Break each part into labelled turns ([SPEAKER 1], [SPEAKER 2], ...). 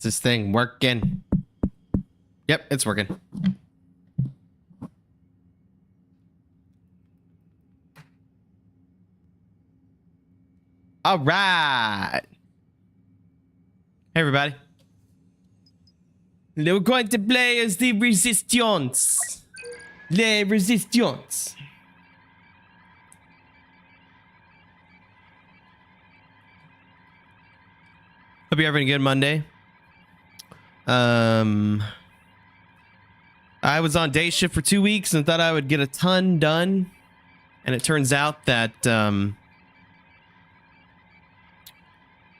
[SPEAKER 1] Is this thing working? Yep, it's working. All right. Hey, everybody. We're going to play as the Resistance. Les Resistance. Hope you're having a good Monday. I was on day shift for 2 weeks and thought I would get a ton done. And it turns out that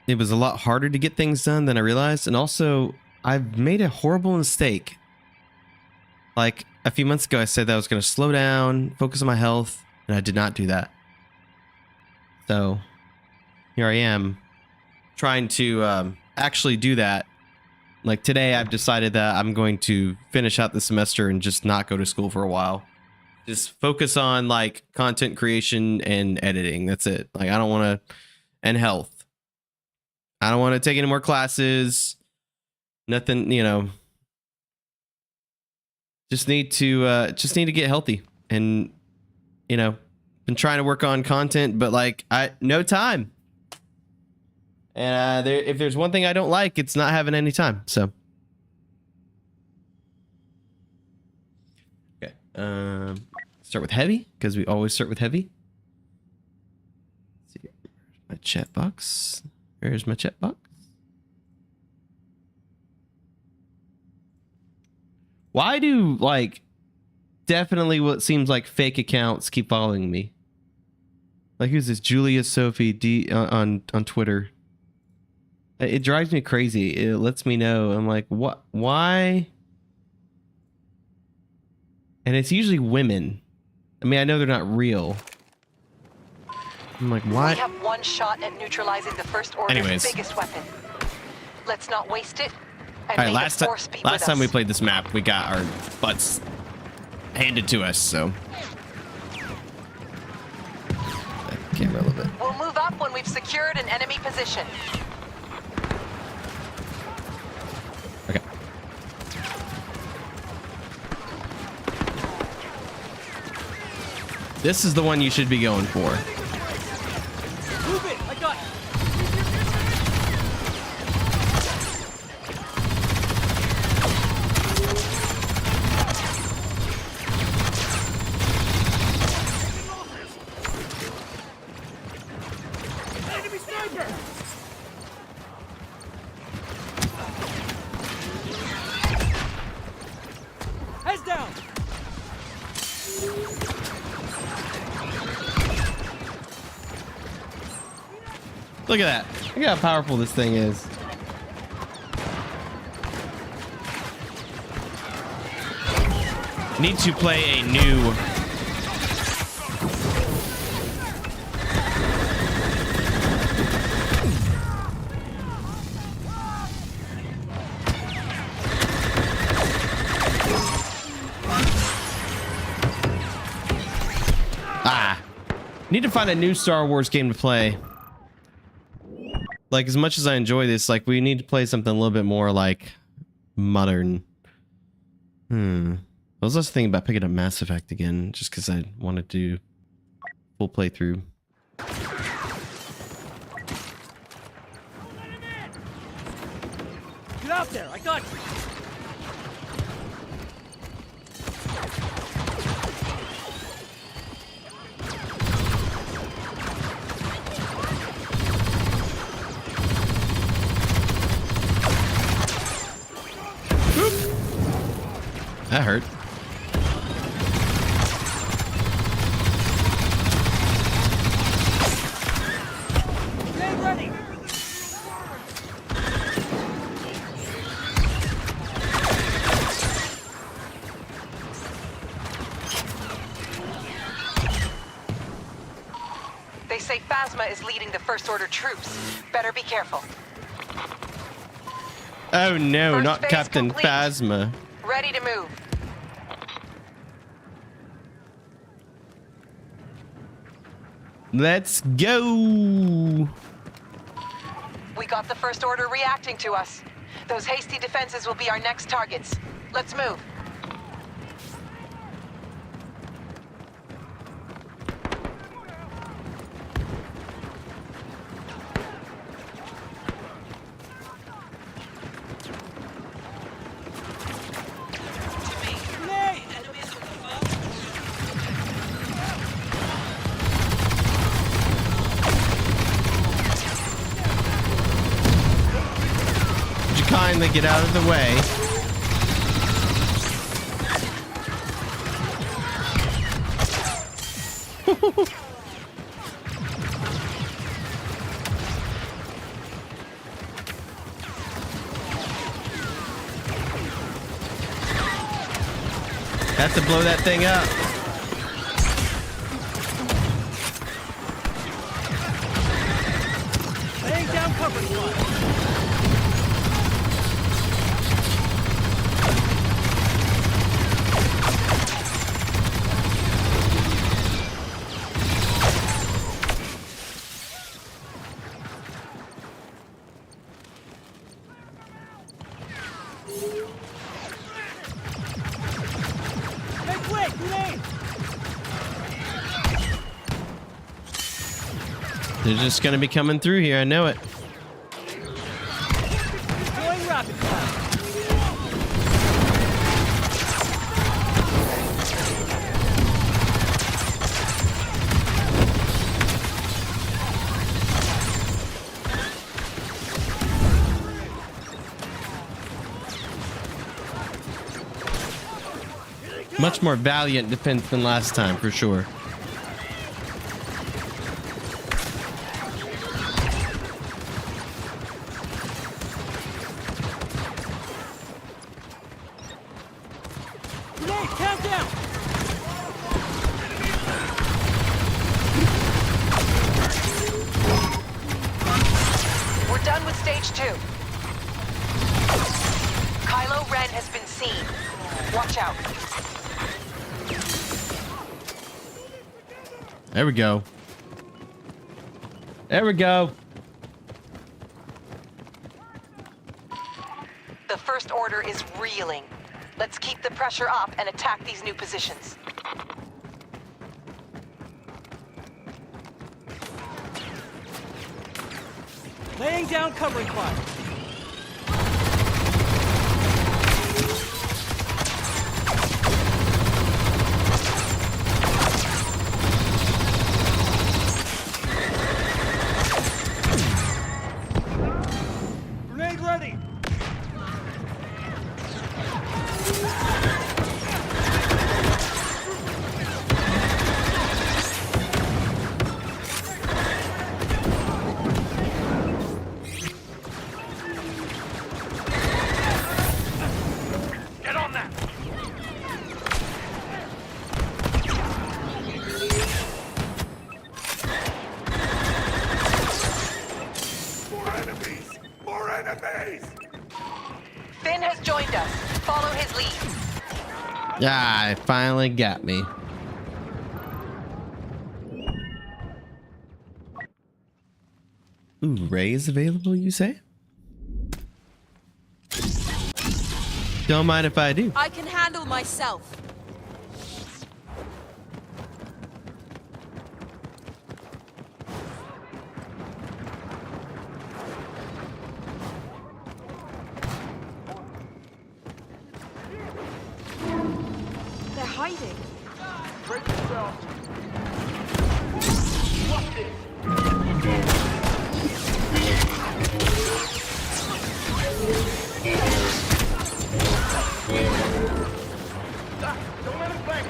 [SPEAKER 1] it was a lot harder to get things done than I realized. And also, I've made a horrible mistake. Like, a few months ago, I said that I was going to slow down, focus on my health, and I did not do that. So, here I am, trying to actually do that. Like, today, I've decided that I'm going to finish out the semester and just not go to school for a while. Just focus on, like, content creation and editing. That's it. Like, I don't want to... And health. I don't want to take any more classes. Nothing, you know. Just need to get healthy. And, you know, been trying to work on content, but, like, no time. And if there's one thing I don't like, it's not having any time. So, okay. Start with heavy because we always start with heavy. Let's see, my chat box. Where's my chat box? Why do like definitely what seems like fake accounts keep following me? Like who's this? Julia Sophie D on Twitter. It drives me crazy. It lets me know. I'm like, what? Why? And it's usually women. I mean, I know they're not real. I'm like, why?
[SPEAKER 2] We have one shot at neutralizing the First Order's biggest weapon. Let's not waste it. And
[SPEAKER 1] all right, last time we played this map, we got our butts handed to us. So, camera a little bit.
[SPEAKER 2] We'll move up when we've secured an enemy position.
[SPEAKER 1] Okay. This is the one you should be going for.
[SPEAKER 3] Move it! I got it. Enemy sniper! Heads down!
[SPEAKER 1] Look at that. Look how powerful this thing is. Need to play a new... Need to find a new Star Wars game to play. Like, as much as I enjoy this, like, we need to play something a little bit more, like, modern. I was also thinking about picking up Mass Effect again, just because I wanted to do full playthrough.
[SPEAKER 3] Get out there! I got you!
[SPEAKER 1] That hurt.
[SPEAKER 3] Stay ready!
[SPEAKER 2] They say Phasma is leading the First Order troops. Better be careful.
[SPEAKER 1] Oh no,
[SPEAKER 2] First
[SPEAKER 1] not
[SPEAKER 2] phase
[SPEAKER 1] Captain
[SPEAKER 2] complete.
[SPEAKER 1] Phasma.
[SPEAKER 2] Ready to move.
[SPEAKER 1] Let's go.
[SPEAKER 2] We got the First Order reacting to us. Those hasty defenses will be our next targets. Let's move.
[SPEAKER 1] Kindly get out of the way. Have to blow that thing up.
[SPEAKER 3] Laying down cover fire.
[SPEAKER 1] They're just gonna be coming through here. I know it.
[SPEAKER 3] Deploying rocket fire.
[SPEAKER 1] Much more valiant defense than last time, for sure.
[SPEAKER 3] Grenade, countdown.
[SPEAKER 2] We're done with stage 2. Kylo Ren has been seen. Watch out.
[SPEAKER 1] There we go. There we go.
[SPEAKER 2] The First Order is reeling. Let's keep the pressure up and attack these new positions.
[SPEAKER 3] Laying down covering fire. Grenade ready. Get on that.
[SPEAKER 4] More enemies! More enemies!
[SPEAKER 2] Finn has joined us. Follow his lead.
[SPEAKER 1] Yeah, it finally got me. Ooh, Rey is available, you say? Don't mind if I do.
[SPEAKER 5] I can handle myself. They're hiding.
[SPEAKER 3] Break yourself. Don't let him flank.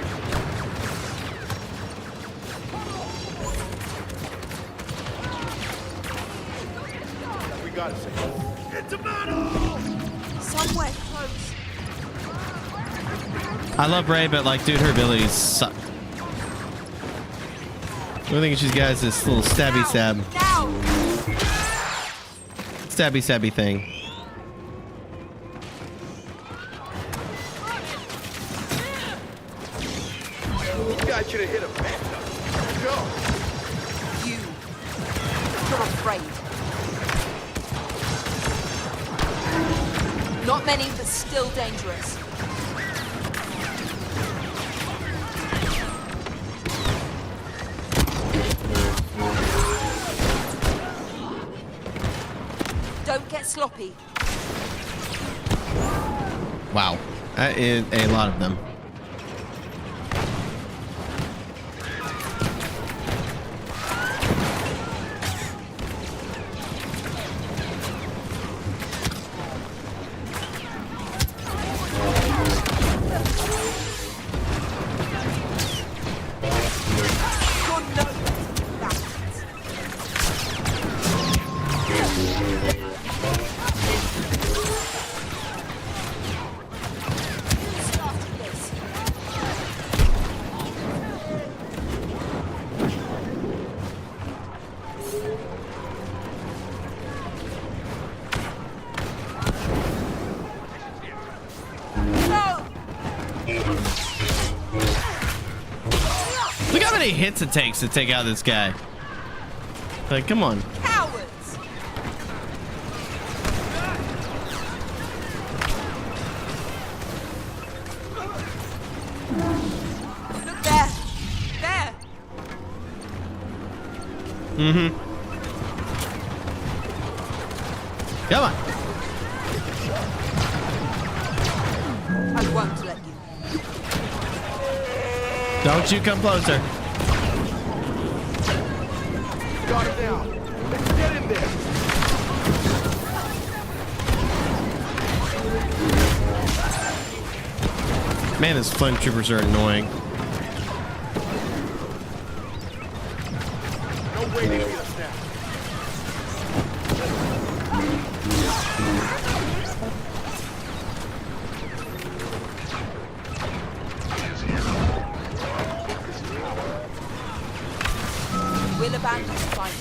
[SPEAKER 3] We got it. It's a battle!
[SPEAKER 5] Somewhere close.
[SPEAKER 1] I love Rey, but like, dude, her abilities suck. The only thing she's got is this little stabby stab.
[SPEAKER 5] Now!
[SPEAKER 1] Stabby stabby thing.
[SPEAKER 4] This guy should have hit him. Let's go.
[SPEAKER 5] You're afraid. Not many, but still dangerous. Don't get sloppy.
[SPEAKER 1] Wow, that is a lot of them. Look how many hits it takes to take out this guy. Like, come on.
[SPEAKER 5] Cowards! Look there! There!
[SPEAKER 1] Mm-hmm. Come on.
[SPEAKER 5] I won't let you.
[SPEAKER 1] Don't you come closer.
[SPEAKER 4] Got it now. Let's get in there.
[SPEAKER 1] Man, these flame troopers are annoying.
[SPEAKER 4] No way to beat us now.
[SPEAKER 5] We'll abandon the fight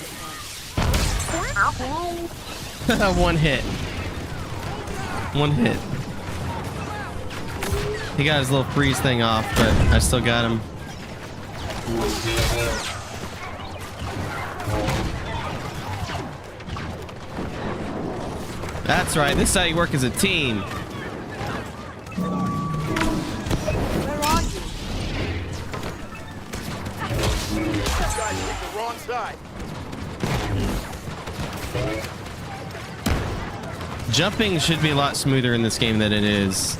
[SPEAKER 5] at once.
[SPEAKER 1] One hit. One hit. He got his little freeze thing off, but I still got him. That's right. This is how you work as a team.
[SPEAKER 5] Where are you?
[SPEAKER 4] That guy picked the wrong side.
[SPEAKER 1] Jumping should be a lot smoother in this game than it is.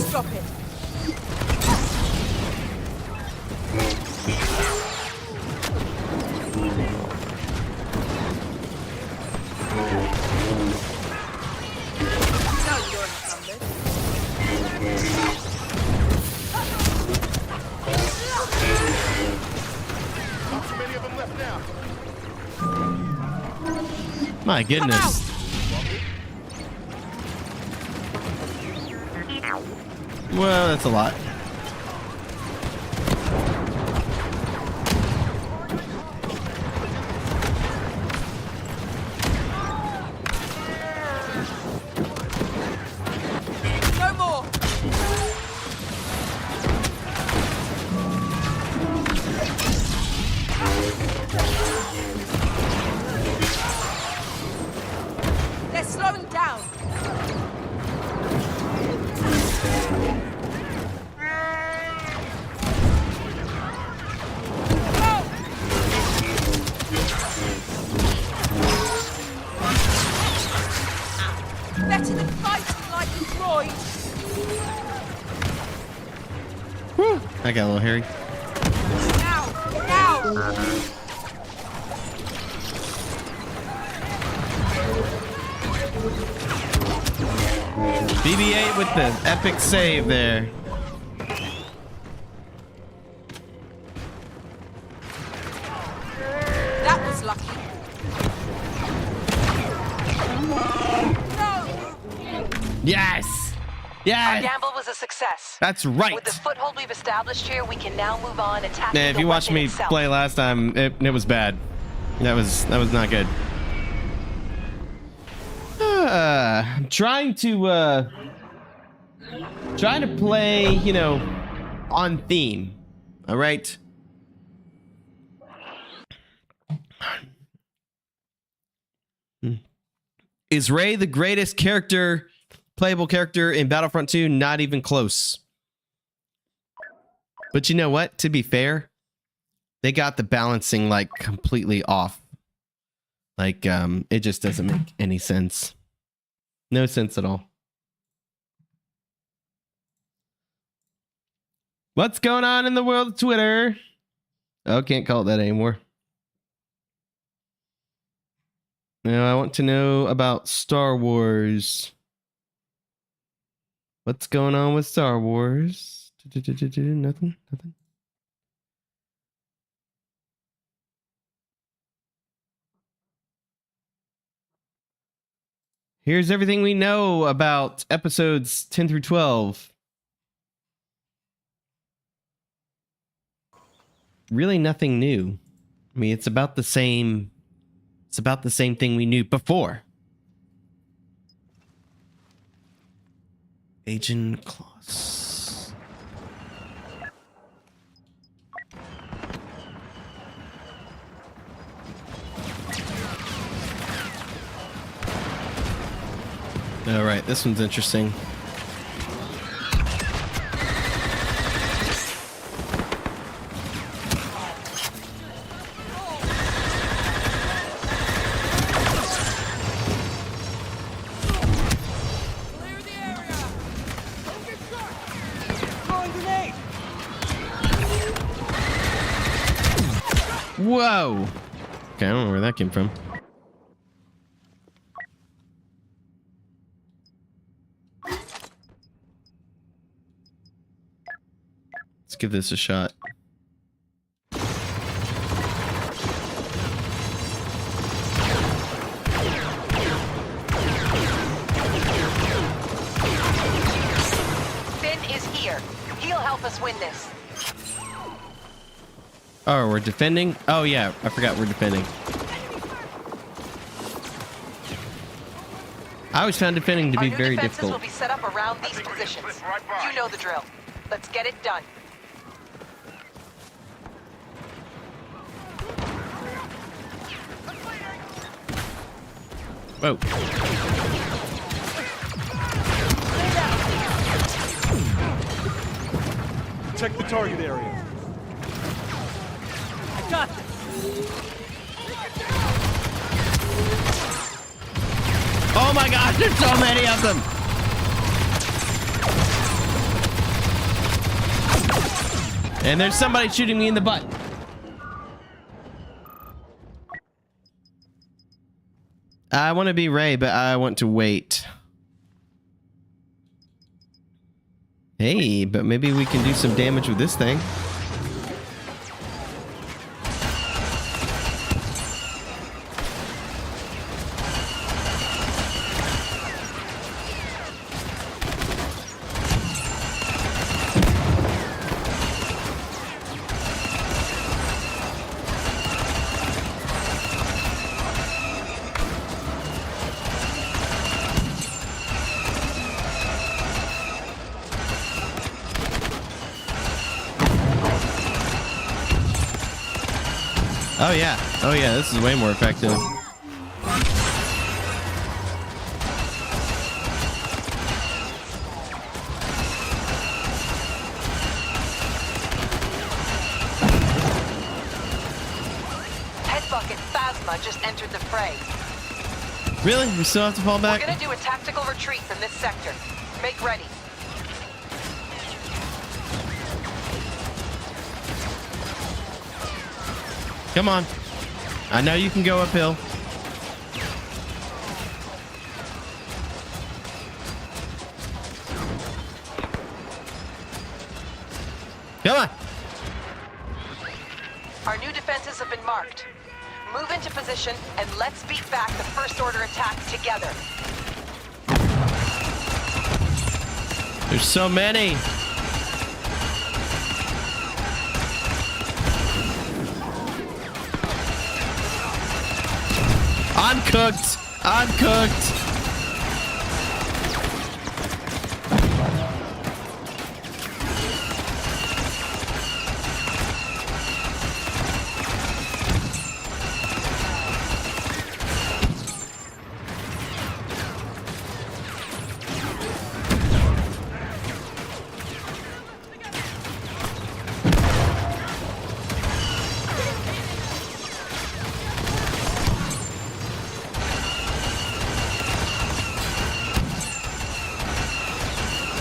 [SPEAKER 5] Stop it. No, you're encumbered.
[SPEAKER 4] Not too many of them left now.
[SPEAKER 1] My goodness. Well, that's a lot.
[SPEAKER 5] No more. They're slowing down. Better than fighting like a droid.
[SPEAKER 1] I got a little hairy.
[SPEAKER 5] Now, now.
[SPEAKER 1] BB-8 with the epic save there.
[SPEAKER 5] That was lucky. No.
[SPEAKER 1] Yes!
[SPEAKER 2] Our
[SPEAKER 1] Yes!
[SPEAKER 2] gamble was a success.
[SPEAKER 1] That's right.
[SPEAKER 2] With the foothold we've established here, we can now move on and tackle
[SPEAKER 1] If
[SPEAKER 2] the
[SPEAKER 1] you watched
[SPEAKER 2] weapon
[SPEAKER 1] me
[SPEAKER 2] itself.
[SPEAKER 1] play last time, it was bad. That was not good. I'm trying to play, you know, on theme. All right. Is Rey the greatest character, playable character in Battlefront 2? Not even close. But you know what? To be fair, they got the balancing like completely off. Like, it just doesn't make any sense. No sense at all. What's going on in the world of Twitter? Oh, can't call it that anymore. Now I want to know about Star Wars. What's going on with Star Wars? Nothing. Here's everything we know about episodes 10 through 12. Really nothing new. I mean, it's about the same. It's about the same thing we knew before. Agent Claus. All right, this one's interesting. Whoa! Okay, I don't know where that came from. Let's give this a shot.
[SPEAKER 2] Finn is here. He'll help us win this.
[SPEAKER 1] Oh, we're defending? Oh, yeah. I forgot we're defending. I always found defending to be very difficult.
[SPEAKER 2] Our new defenses will be set up around these positions. You know the drill. Let's get it done.
[SPEAKER 1] Whoa.
[SPEAKER 3] Check the target area.
[SPEAKER 5] Got this.
[SPEAKER 1] Oh my gosh, there's so many of them. And there's somebody shooting me in the butt. I want to be Rey, but I want to wait. Hey, but maybe we can do some damage with this thing. Oh yeah. Oh yeah, this is way more effective.
[SPEAKER 2] Headbuck and Phasma just entered the fray.
[SPEAKER 1] Really? We still have to fall back?
[SPEAKER 2] We're gonna do a tactical retreat from this sector. Make ready.
[SPEAKER 1] Come on. I know you can go uphill. Come on.
[SPEAKER 2] Our new defenses have been marked. Move into position and let's beat back the First Order attack together.
[SPEAKER 1] There's so many. I'm cooked. I'm cooked.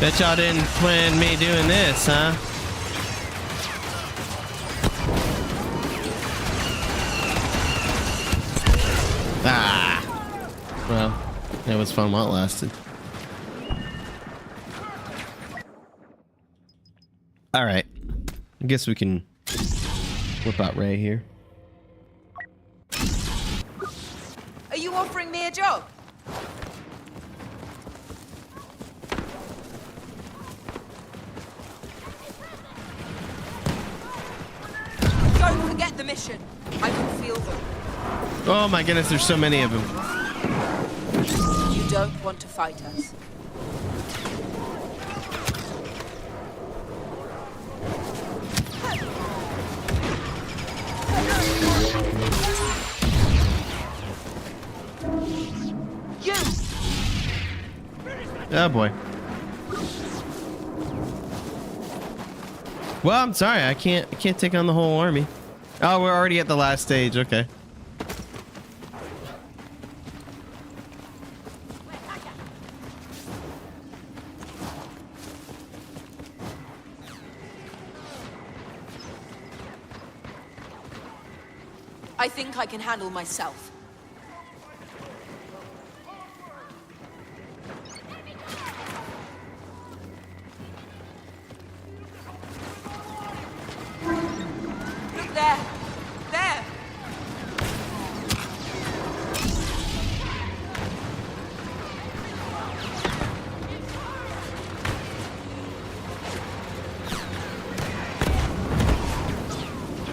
[SPEAKER 1] Bet y'all didn't plan me doing this, huh? Ah. Well, it was fun while it lasted. All right. I guess we can whip out Ray here.
[SPEAKER 5] Are you offering me a job? Don't forget the mission. I can feel them.
[SPEAKER 1] Oh my goodness, there's so many of them.
[SPEAKER 5] You don't want to fight us. You!
[SPEAKER 1] Oh boy. Well, I'm sorry, I can't take on the whole army. Oh, we're already at the last stage. Okay.
[SPEAKER 5] I think I can handle myself. Look there! There!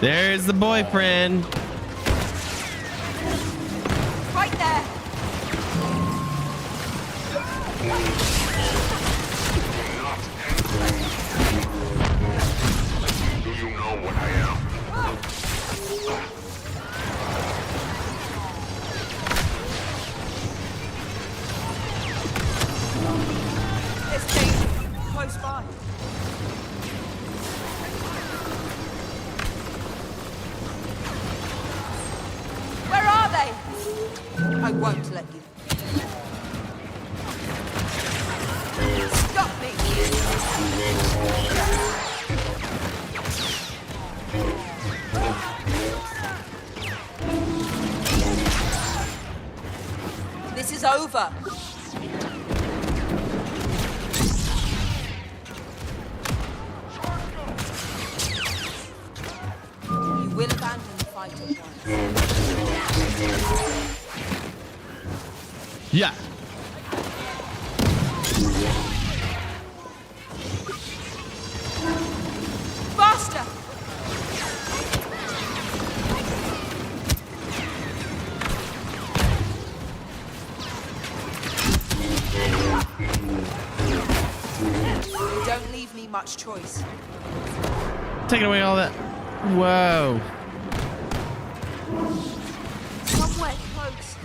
[SPEAKER 1] There's the boyfriend.
[SPEAKER 5] Right there!
[SPEAKER 3] Do you know what I am?
[SPEAKER 5] There's danger close by. Where are they? I won't let you. Stop me! This is over. You will abandon the fight at once.
[SPEAKER 1] Yeah.
[SPEAKER 5] Faster! You don't leave me much choice.
[SPEAKER 1] Taking away all that. Whoa.
[SPEAKER 5] Somewhere close.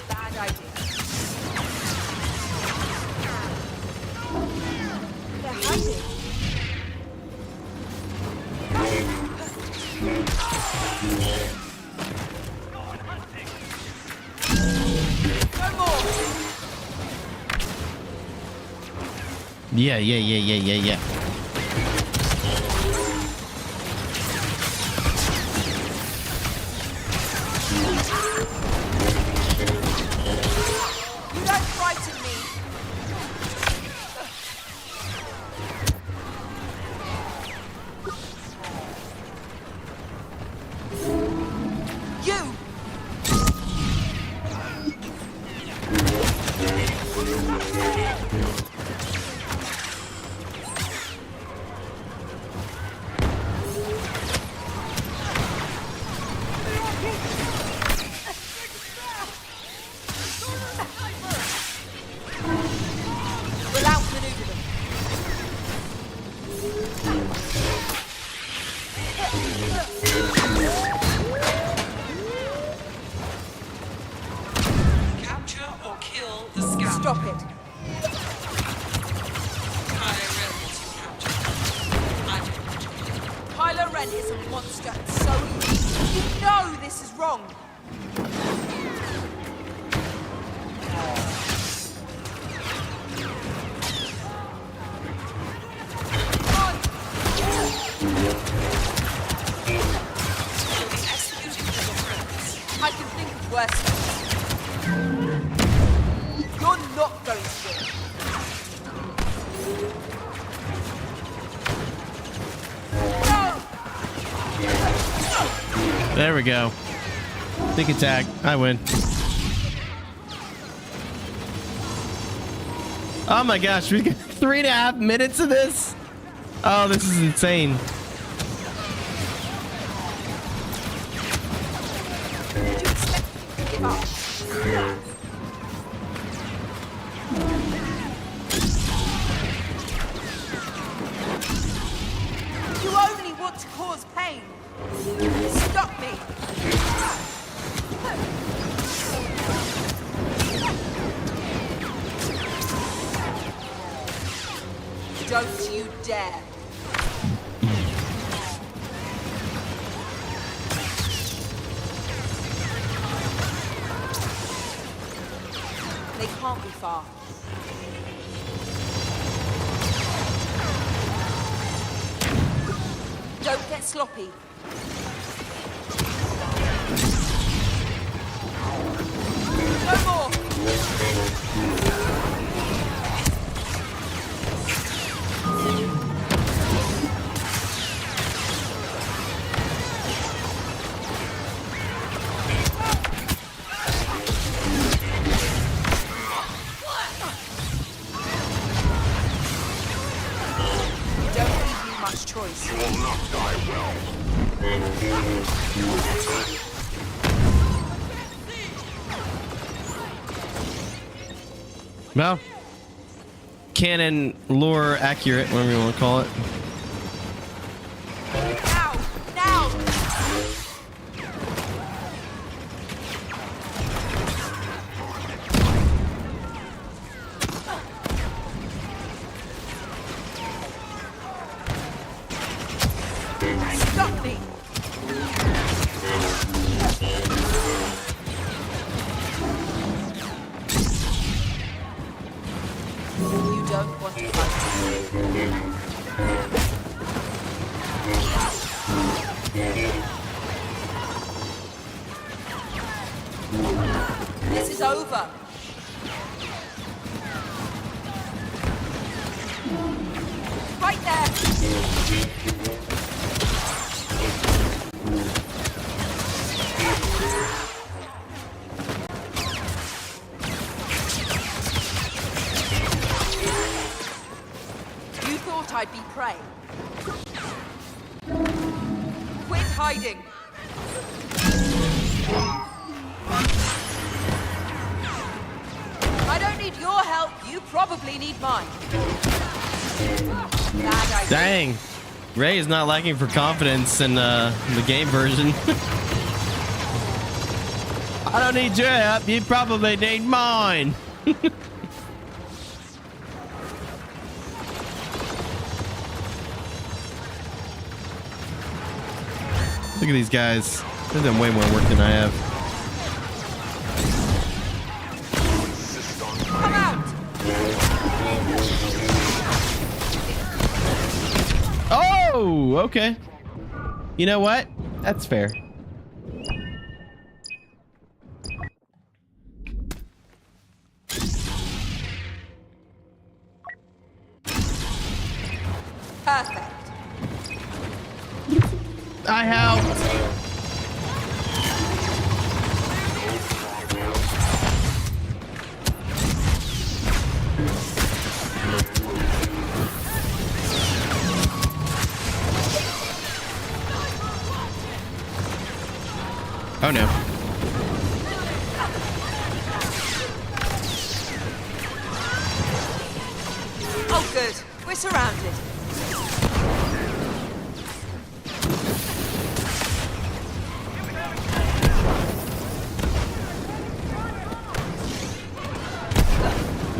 [SPEAKER 5] Bad idea. They're hiding. No more.
[SPEAKER 1] Yeah.
[SPEAKER 5] You don't frighten me. You! We'll outmaneuver them.
[SPEAKER 6] Capture or kill the scout.
[SPEAKER 5] Stop it.
[SPEAKER 6] I read what you captured. I didn't.
[SPEAKER 5] monster. So easy. You know this is wrong. I can think of worse things. You're not going to win. No!
[SPEAKER 1] There we go. Sneak attack. I win. Oh my gosh, we got 3.5 minutes of this. Oh, this is insane.
[SPEAKER 5] You only want to cause pain. Stop me. Don't you dare. They can't be far. Don't get sloppy. No more. Choice.
[SPEAKER 3] You will not die well.
[SPEAKER 1] Well, canon lore accurate, whatever you want to call it.
[SPEAKER 5] Now! Now! Stop me! You don't want to fight. This is over. Right there! You thought I'd be prey. Quit hiding. I don't need your help. You probably need mine. Bad idea.
[SPEAKER 1] Dang. Ray is not lacking for confidence in the game version. I don't need your help. You probably need mine. Look at these guys. They've done way more work than I have.
[SPEAKER 5] Come out!
[SPEAKER 1] Oh, okay. You know what? That's fair.
[SPEAKER 5] Perfect.
[SPEAKER 1] I helped. Oh no.
[SPEAKER 5] Oh good. We're surrounded.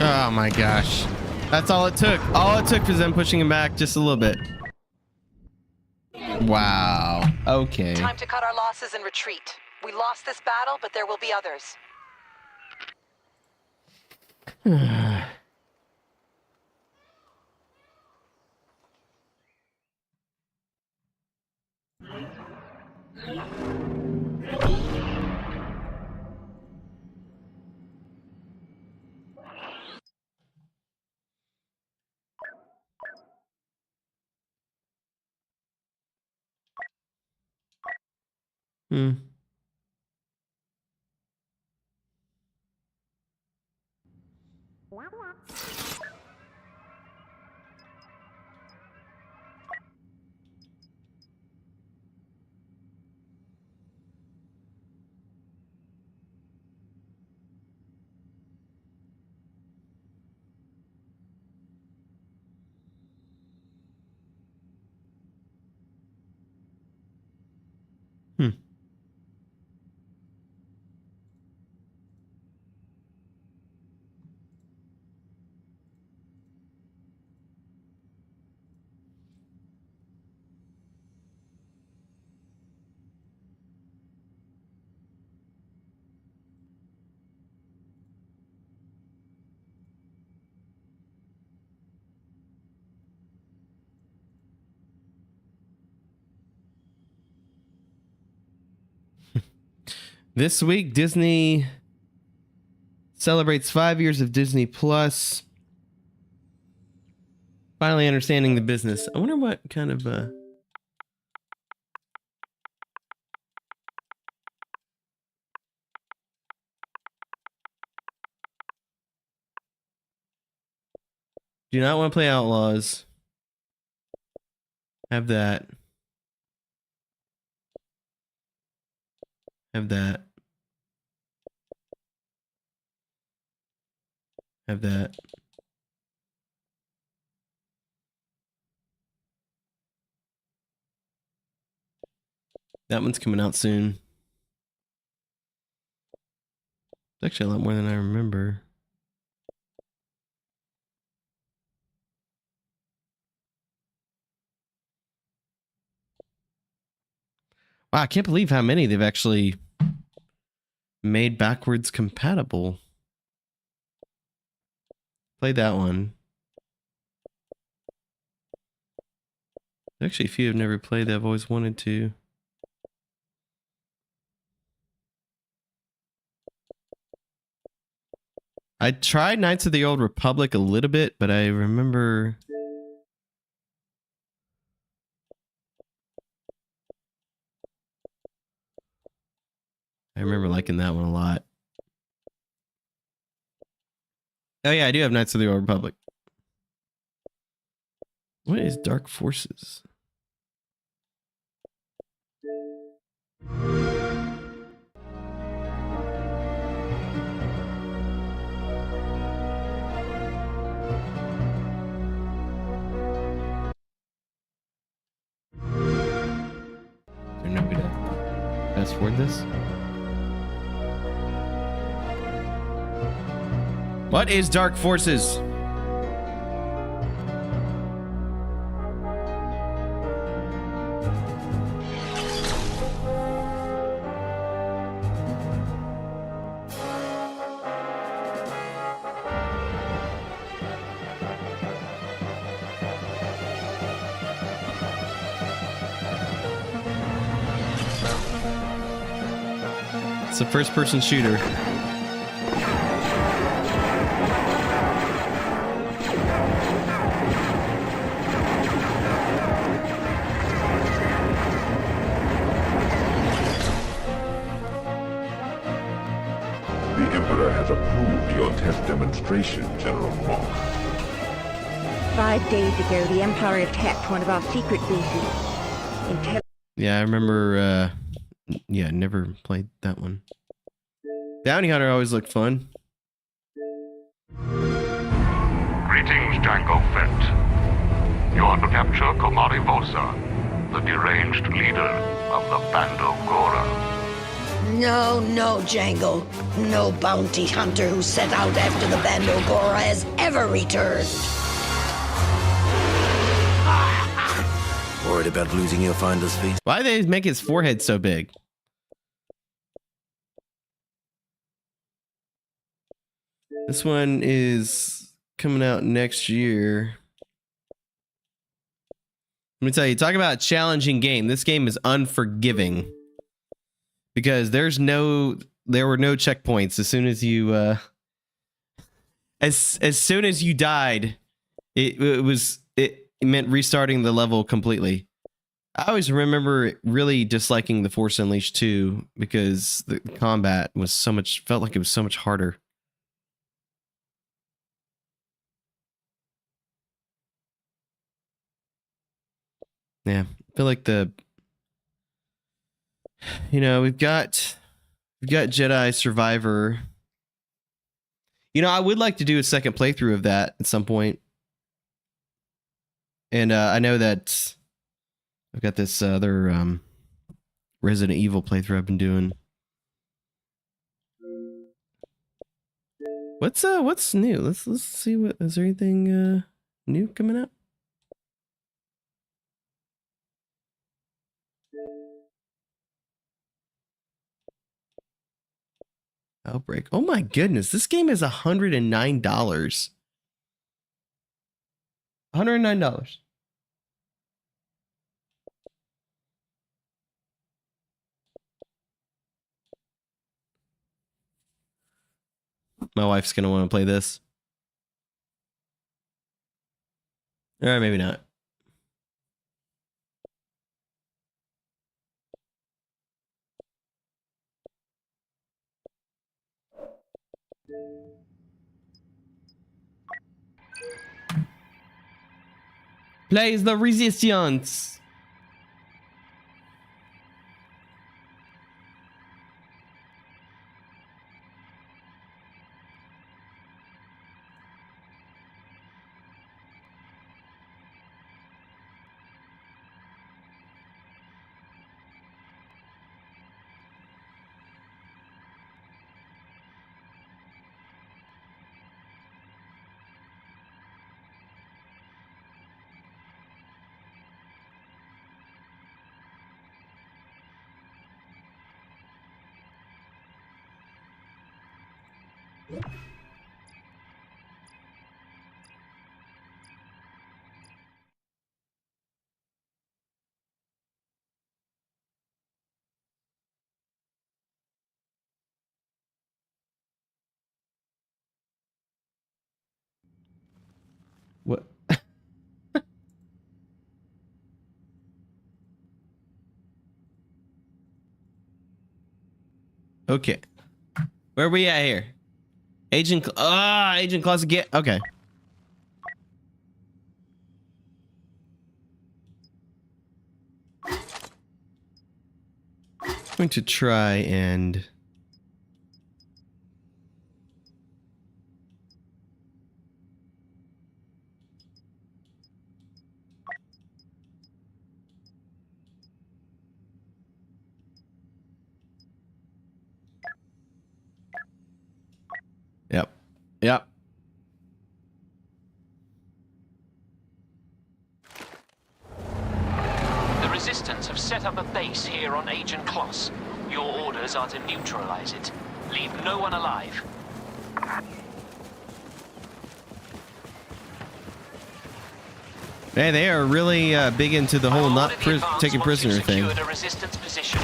[SPEAKER 1] Oh my gosh. That's all it took. All it took was them pushing him back just a little bit. Wow. Okay.
[SPEAKER 2] Time to cut our losses and retreat. We lost this battle, but there will be others.
[SPEAKER 1] Hmm. Hmm. This week, Disney celebrates 5 years of Disney Plus. Finally understanding the business. I wonder what kind of do not want to play Outlaws. Have that. Have that. Have that. That one's coming out soon. It's actually a lot more than I remember. Wow, I can't believe how many they've actually made backwards compatible. Played that one. Actually, a few I've never played that I've always wanted to. I tried Knights of the Old Republic a little bit, but I remember... liking that one a lot. Oh yeah, I do have Knights of the Old Republic. What is Dark Forces? Is there no way to fast forward this? What is Dark Forces? It's a first-person shooter.
[SPEAKER 7] Demonstration, General Mock.
[SPEAKER 8] 5 days ago, the Empire attacked one of our secret bases.
[SPEAKER 1] Yeah, I remember, yeah, never played that one. Bounty Hunter always looked fun.
[SPEAKER 9] Greetings, Jango Fett. You are to capture Komari Vosa, the deranged leader of the Bando Gora.
[SPEAKER 10] No, Django. No bounty hunter who set out after the Bando Gora has ever returned.
[SPEAKER 7] Worried about losing your finder's fee?
[SPEAKER 1] Why do they make his forehead so big? This one is coming out next year. Let me tell you, talk about a challenging game. This game is unforgiving because there were no checkpoints as soon as you as soon as you died, it meant restarting the level completely. I always remember really disliking The Force Unleashed 2 because the combat was felt like it was so much harder. Yeah, I feel like we've got Jedi Survivor. I would like to do a second playthrough of that at some point. And I know that I've got this other Resident Evil playthrough I've been doing. What's new? Let's see is there anything new coming out? Outbreak. Oh my goodness, this game is $109. $109. My wife's gonna want to play this. Or maybe not. Plays the Resistance. What? Okay. Where are we at here? Agent Closet get okay. I'm going to try and Yep.
[SPEAKER 11] The Resistance have set up a base here on Agent Kloss. Your orders are to neutralize it. Leave no one alive.
[SPEAKER 1] Hey, they are really big into the whole not taking prisoner thing.
[SPEAKER 11] The Resistance position.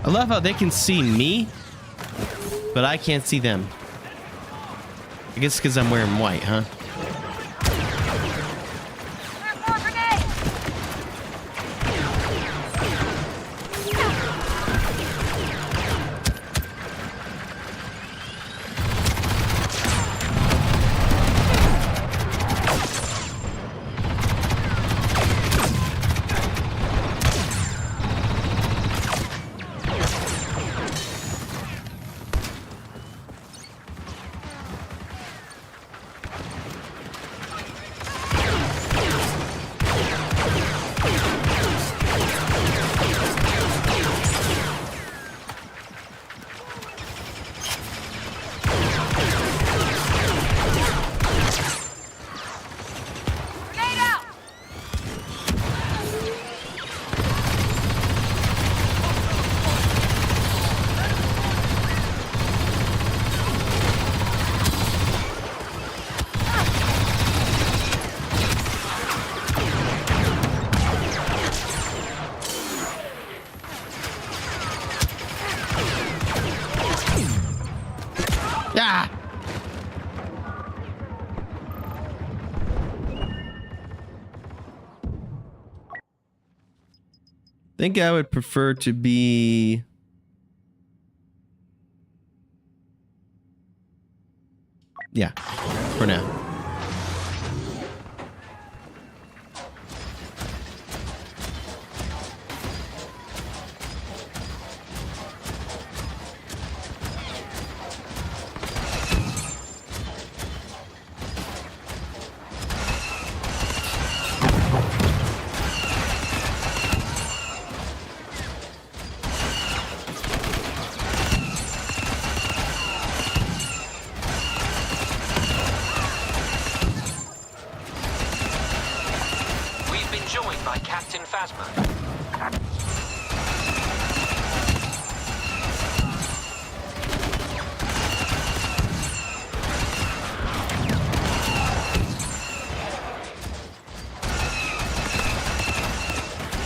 [SPEAKER 1] I love how they can see me, but I can't see them. I guess because I'm wearing white, huh? Ah! Think I would prefer to be... Yeah, for now.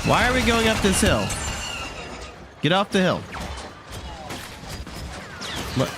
[SPEAKER 1] Why are we going up this hill? Get off the hill. What?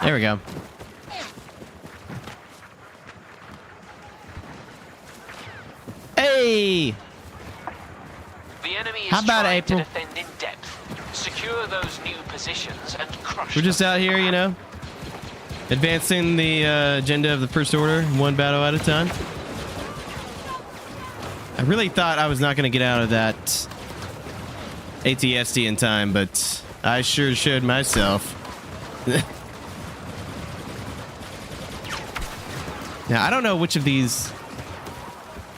[SPEAKER 1] There we go. Hey!
[SPEAKER 11] The enemy is
[SPEAKER 1] How about
[SPEAKER 11] trying
[SPEAKER 1] April?
[SPEAKER 11] to defend in depth. Secure those new positions and crush
[SPEAKER 1] We're just
[SPEAKER 11] them.
[SPEAKER 1] out here, you know, advancing the agenda of the First Order, one battle at a time. I really thought I was not going to get out of that ATSD in time, but I sure showed myself. Now, I don't know which of these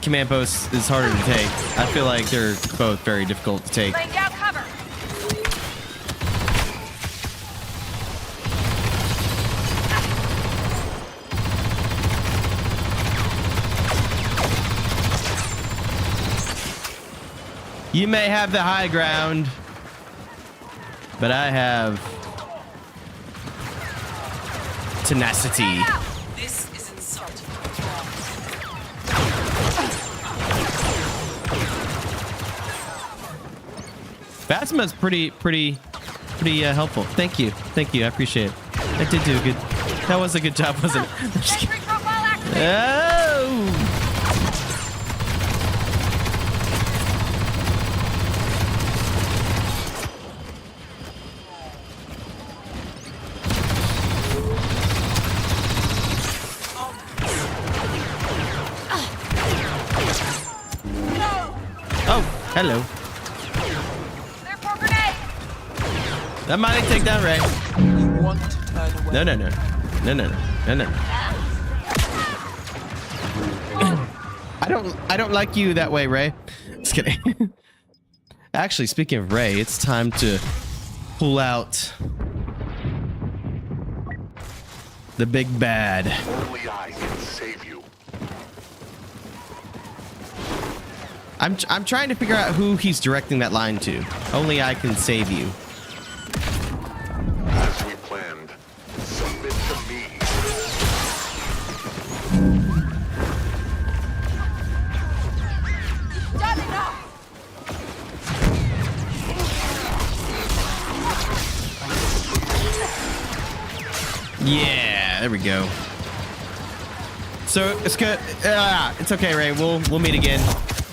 [SPEAKER 1] command posts is harder to take. I feel like they're both very difficult to take.
[SPEAKER 5] Laying down cover.
[SPEAKER 1] You may have the high ground, but I have tenacity.
[SPEAKER 6] This is insulting.
[SPEAKER 1] Phasma's pretty helpful. Thank you, I appreciate it. That did do a good. That was a good job, wasn't it?
[SPEAKER 5] Sentry profile activated.
[SPEAKER 1] Oh! Oh, hello.
[SPEAKER 5] They're for grenade.
[SPEAKER 1] That might take down Ray.
[SPEAKER 6] You want to turn away?
[SPEAKER 1] No. I don't like you that way, Ray. Just kidding. Actually, speaking of Ray, it's time to pull out the big bad.
[SPEAKER 9] Only I can save you.
[SPEAKER 1] I'm trying to figure out who he's directing that line to. Only I can save you.
[SPEAKER 9] As we planned, submit to me.
[SPEAKER 5] Done enough.
[SPEAKER 1] Yeah, there we go. So it's good. It's okay, Ray. We'll meet again.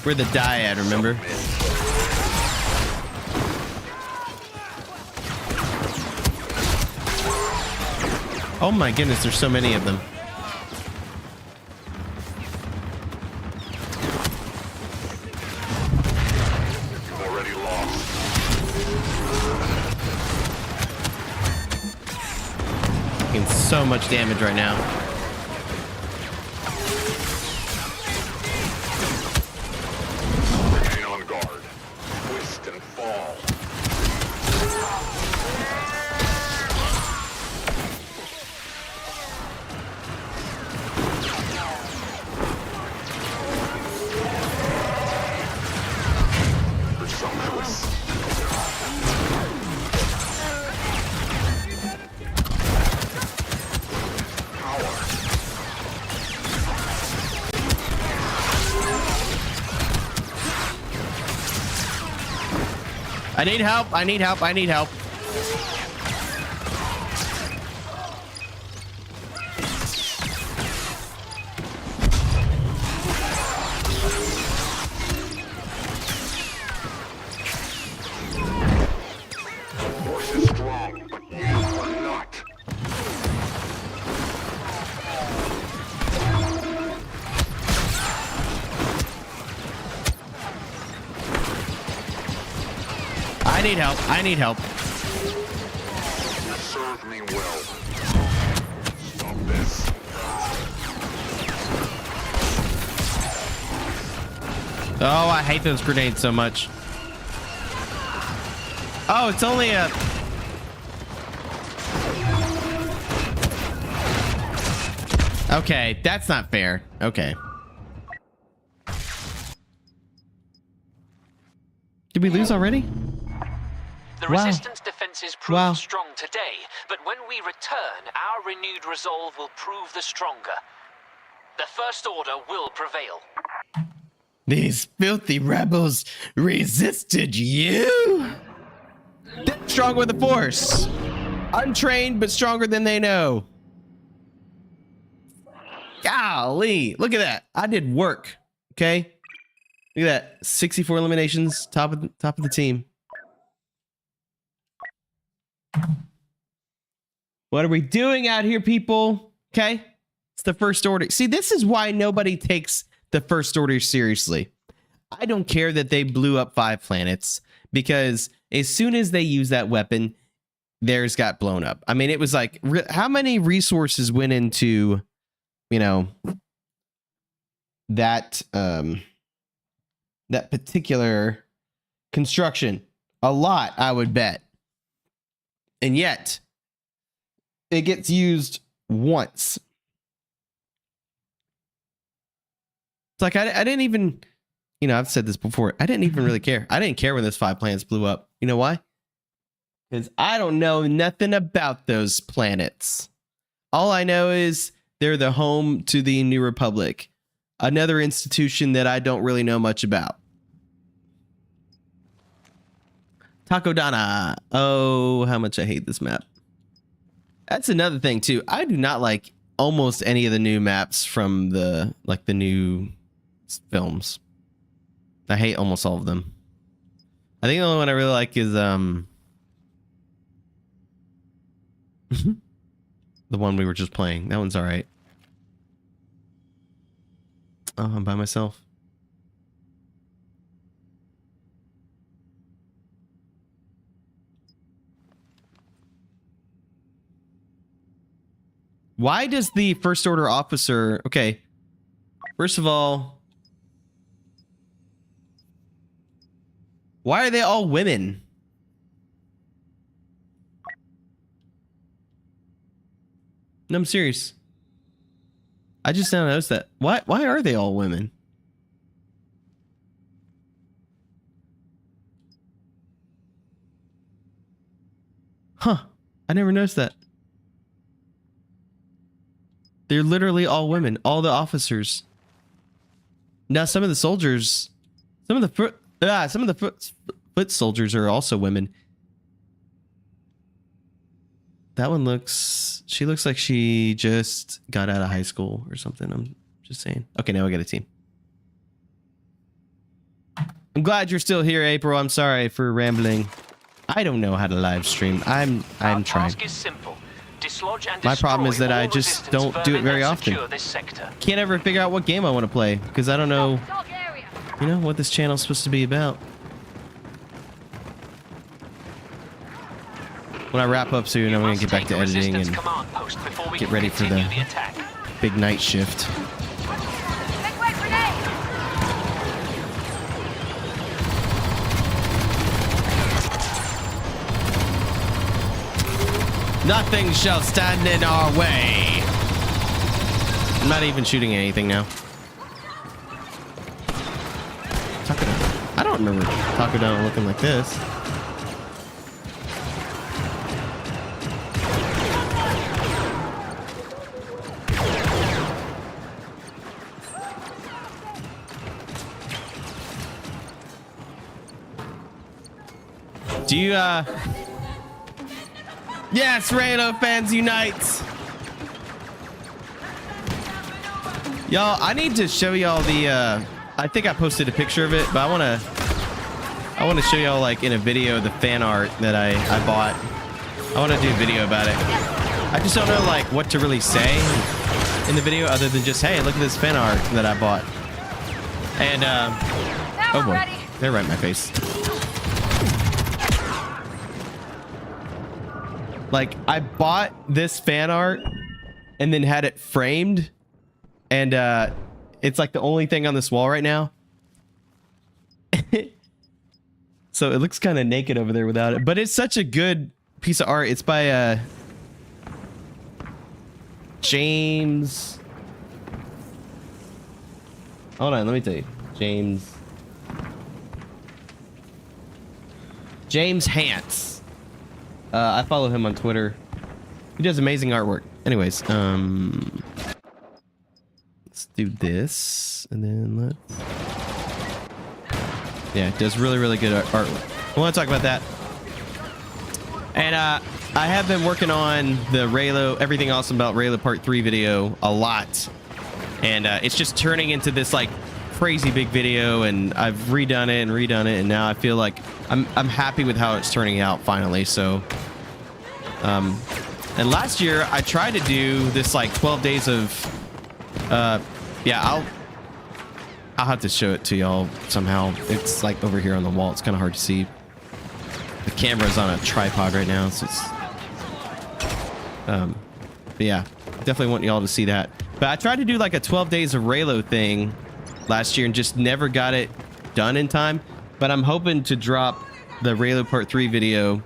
[SPEAKER 1] We're the dyad, remember? Oh my goodness, there's so many of them.
[SPEAKER 9] Already lost.
[SPEAKER 1] taking so much damage right now.
[SPEAKER 9] Remain on guard. Twist and fall. Presumptuous.
[SPEAKER 1] I need help. I need help. I need help.
[SPEAKER 9] Force is strong, but you are not.
[SPEAKER 1] I need help. I need help.
[SPEAKER 9] You served me well. Stop this.
[SPEAKER 1] Oh, I hate those grenades so much. Oh, it's only a... Okay, that's not fair. Okay. Did we lose already?
[SPEAKER 11] The
[SPEAKER 1] Wow.
[SPEAKER 11] resistance defenses proved
[SPEAKER 1] Wow.
[SPEAKER 11] strong today, but when we return, our renewed resolve will prove the stronger. The First Order will prevail.
[SPEAKER 1] These filthy rebels resisted you? They're strong with the Force. Untrained, but stronger than they know. Golly, look at that. I did work, okay? Look at that. 64 eliminations, top of the team. What are we doing out here, people? Okay? It's the First Order. See, this is why nobody takes the First Order seriously. I don't care that they blew up 5 planets, because as soon as they use that weapon, theirs got blown up. I mean, it was like, how many resources went into, you know, that that particular construction? A lot, I would bet. And yet, it gets used once. It's like, I didn't even, you know, I've said this before. I didn't even really care. I didn't care when those 5 planets blew up. You know why? Because I don't know nothing about those planets. All I know is they're the home to the New Republic, another institution that I don't really know much about. Takodana. Oh, how much I hate this map. That's another thing too. I do not like almost any of the new maps from the new films. I hate almost all of them. I think the only one I really like is the one we were just playing. That one's all right. Oh, I'm by myself. Why does the First Order officer... Okay, first of all, why are they all women? No, I'm serious. I just now noticed that. Why are they all women? Huh. I never noticed that. They're literally all women. All the officers. Now some of the soldiers, some of the foot soldiers are also women. That one looks, she looks like she just got out of high school or something. I'm just saying. Okay, now I got a team. I'm glad you're still here, April. I'm sorry for rambling. I don't know how to live stream. I'm trying.
[SPEAKER 11] Task is simple. Dislodge and
[SPEAKER 1] My problem is
[SPEAKER 11] destroy
[SPEAKER 1] that I
[SPEAKER 11] all
[SPEAKER 1] just
[SPEAKER 11] resistance
[SPEAKER 1] don't do it
[SPEAKER 11] vermin
[SPEAKER 1] very
[SPEAKER 11] and
[SPEAKER 1] often.
[SPEAKER 11] secure this sector.
[SPEAKER 1] Can't ever figure out what game I want to play because I don't know, you know, what this channel's supposed to be about. when I wrap up soon, I'm gonna get back to editing and get ready for the big night shift. Nothing shall stand in our way. I'm not even shooting anything now. Taco Down. I don't remember Taco Down looking like this. Do you, yes, Reylo fans unite. Y'all, I need to show y'all the, I think I posted a picture of it, but I want to show y'all like in a video the fan art that I bought. I want to do a video about it. I just don't know like what to really say in the video other than just, hey, look at this fan art that I bought. And, oh boy, they're right in my face. Like, I bought this fan art and then had it framed, and it's like the only thing on this wall right now. So it looks kind of naked over there without it, but it's such a good piece of art. It's by James. Hold on, let me tell you. James Hance. I follow him on Twitter. He does amazing artwork. Anyways, let's do this, and then let's... Yeah, it does really, really good artwork. I want to talk about that. And I have been working on the Reylo, Everything Awesome About Reylo Part 3 video a lot. And it's just turning into this like crazy big video, and I've redone it, and now I feel like I'm happy with how it's turning out finally. So and last year I tried to do this like 12 days of yeah, I'll have to show it to y'all somehow. It's like over here on the wall. It's kind of hard to see. The camera's on a tripod right now, so it's but yeah, definitely want y'all to see that. But I tried to do like a 12 days of Reylo thing last year and just never got it done in time. But I'm hoping to drop the Reylo Part 3 video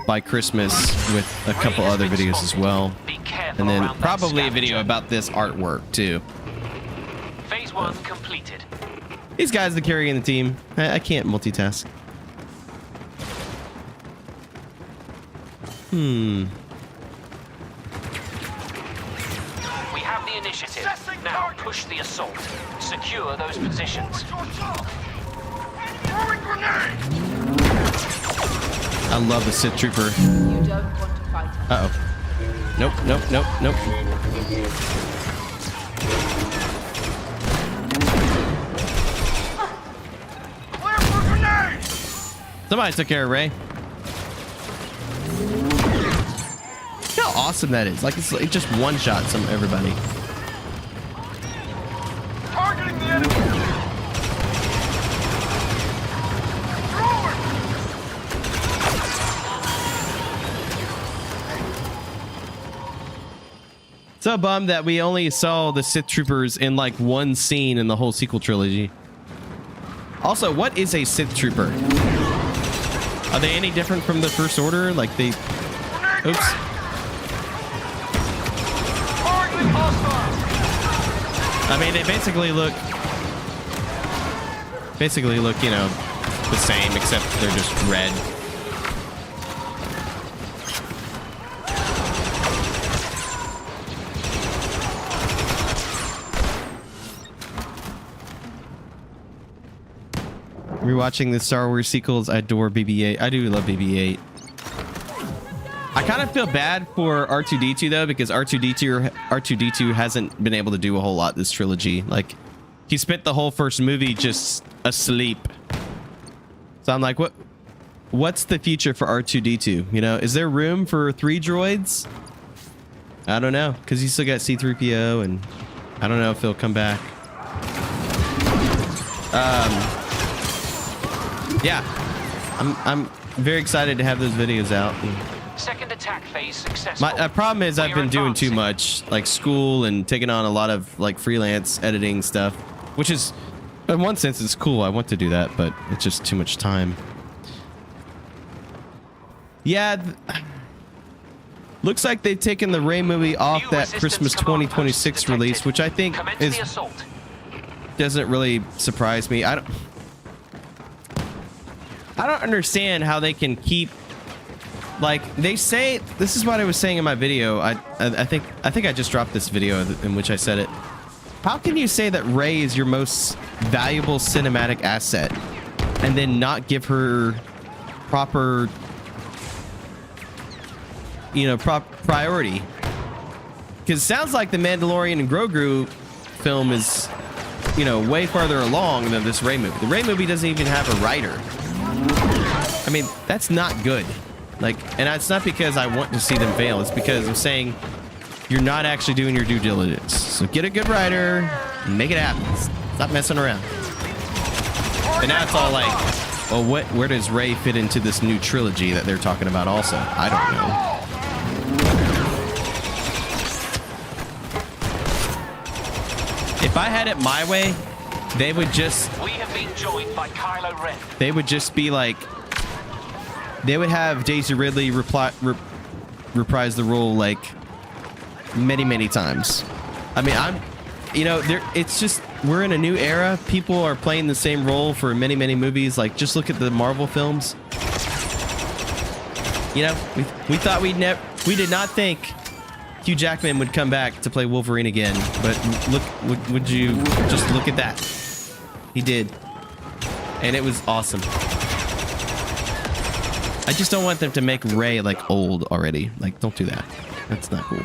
[SPEAKER 1] by Christmas with a couple other videos as well. And then probably a video about this artwork too.
[SPEAKER 11] Phase 1 completed.
[SPEAKER 1] These guys are carrying the team. I can't multitask.
[SPEAKER 11] We have the initiative. Now push the assault. Secure those positions.
[SPEAKER 1] I love the Sith Trooper.
[SPEAKER 5] You don't want to fight us.
[SPEAKER 1] Uh-oh. Nope, nope, nope, nope. Somebody took care of Ray. Look how awesome that is. Like, it just one-shot everybody.
[SPEAKER 3] Targeting the enemy.
[SPEAKER 1] So bummed that we only saw the Sith Troopers in like one scene in the whole sequel trilogy. Also, what is a Sith Trooper? Are they any different from the First Order? Like they... Oops. I mean, they basically look, you know, the same, except they're just red. Rewatching the Star Wars sequels, I adore BB-8. I do love BB-8. I kind of feel bad for R2-D2 though, because R2-D2 hasn't been able to do a whole lot this trilogy. Like, he spent the whole first movie just asleep. So I'm like, what's the future for R2-D2? You know, is there room for 3 droids? I don't know, because you still got C-3PO, and I don't know if he'll come back. Yeah, very excited to have those videos out.
[SPEAKER 11] Second attack phase successful.
[SPEAKER 1] My problem is I've
[SPEAKER 11] We're
[SPEAKER 1] been doing too
[SPEAKER 11] advancing.
[SPEAKER 1] much, like school and taking on a lot of like freelance editing stuff, which is, in one sense, it's cool. I want to do that, but it's just too much time. Yeah. Looks like they've taken the Rey movie off
[SPEAKER 11] New
[SPEAKER 1] that
[SPEAKER 11] resistance
[SPEAKER 1] Christmas
[SPEAKER 11] command
[SPEAKER 1] 2026
[SPEAKER 11] posts
[SPEAKER 1] release,
[SPEAKER 11] detected.
[SPEAKER 1] which I think
[SPEAKER 11] Commence
[SPEAKER 1] is
[SPEAKER 11] the assault.
[SPEAKER 1] doesn't really surprise me. I don't understand how they can keep, like, they say, this is what I was saying in my video. I think I just dropped this video in which I said it. How can you say that Rey is your most valuable cinematic asset and then not give her proper, you know, priority? Because it sounds like the Mandalorian and Grogu film is, you know, way farther along than this Rey movie. The Rey movie doesn't even have a writer. I mean, that's not good. Like, and it's not because I want to see them fail. It's because I'm saying you're not actually doing your due diligence. So get a good writer and make it happen. Stop messing around. But now it's all like, well, where does Rey fit into this new trilogy that they're talking about also? I don't know. If I had it my way, they would just...
[SPEAKER 11] We have been joined by Kylo Ren.
[SPEAKER 1] They would just be like... They would have Daisy Ridley reprise the role like many times. I mean, you know, it's just, we're in a new era. People are playing the same role for many movies. Like, just look at the Marvel films. You know, we thought we did not think Hugh Jackman would come back to play Wolverine again. But look, would you just look at that? He did. And it was awesome. I just don't want them to make Rey like old already. Like, don't do that. That's not cool.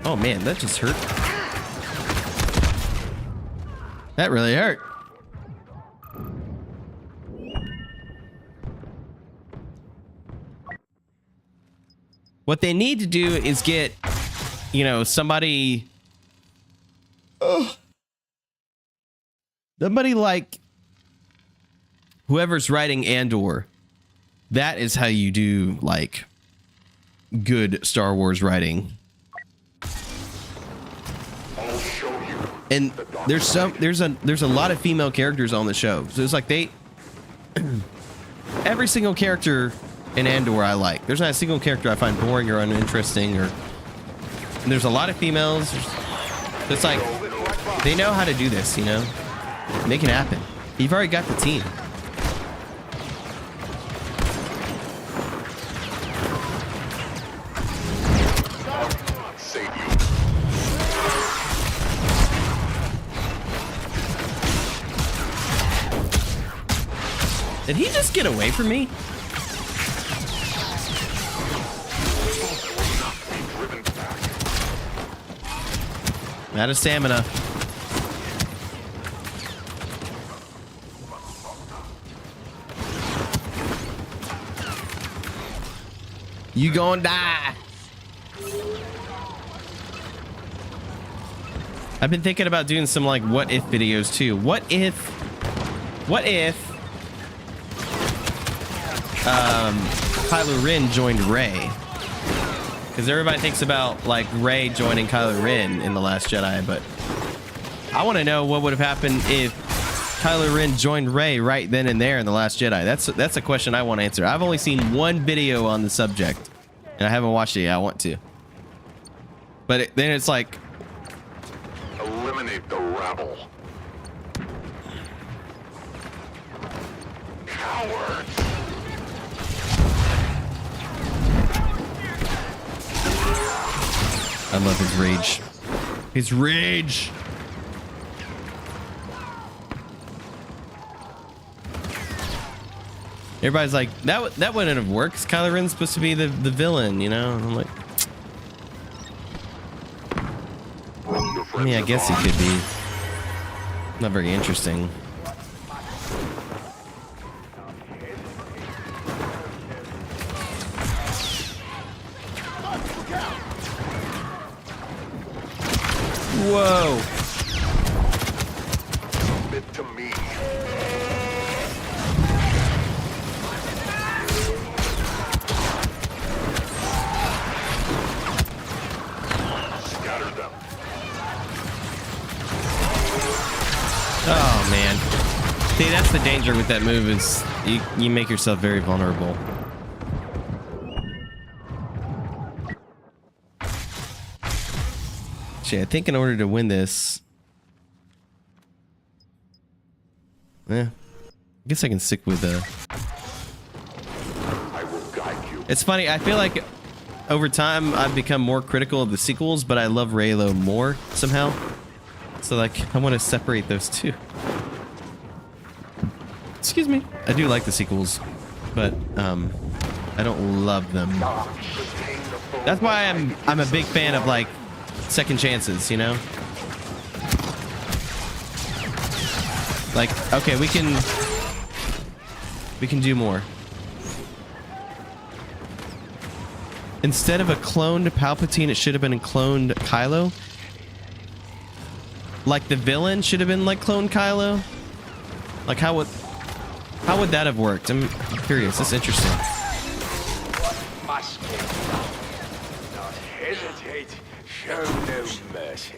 [SPEAKER 1] Oh man, that just hurt. That really hurt. What they need to do is get, you know, somebody like whoever's writing Andor. That is how you do like good Star Wars writing. And there's a lot of female characters on the show. So it's like every single character in Andor I like. There's not a single character I find boring or uninteresting, and there's a lot of females. It's like they know how to do this, you know? Make it happen. You've already got the team. Did he just get away from me? Out of stamina. You gonna die. I've been thinking about doing some like what if videos too. What if Kylo Ren joined Rey? Because everybody thinks about like Rey joining Kylo Ren in The Last Jedi, but I want to know what would have happened if Kylo Ren joined Rey right then and there in The Last Jedi. That's a question I want to answer. I've only seen one video on the subject, and I haven't watched it yet. I want to, but then it's like,
[SPEAKER 9] eliminate the rabble. Cowards.
[SPEAKER 1] I love his rage. His rage. Everybody's like, that wouldn't have worked. Kylo Ren's supposed to be the villain, you know? And I'm like, I mean, I guess he could be. Not very interesting. Whoa.
[SPEAKER 3] Submit to me. Scatter them.
[SPEAKER 1] Oh man. See, that's the danger with that move is you make yourself very vulnerable. Actually, I think in order to win this, I guess I can stick with
[SPEAKER 3] I will guide you.
[SPEAKER 1] It's funny, I feel like over time I've become more critical of the sequels, but I love Reylo more somehow. So like I want to separate those two. Excuse me. I do like the sequels, but I don't love them. That's why I'm a big fan of like second chances, you know? Like, okay, we can do more. Instead of a cloned Palpatine, it should have been a cloned Kylo. Like the villain should have been like cloned Kylo. Like how would that have worked? I'm curious. That's interesting.
[SPEAKER 3] Must not hesitate. Show no mercy.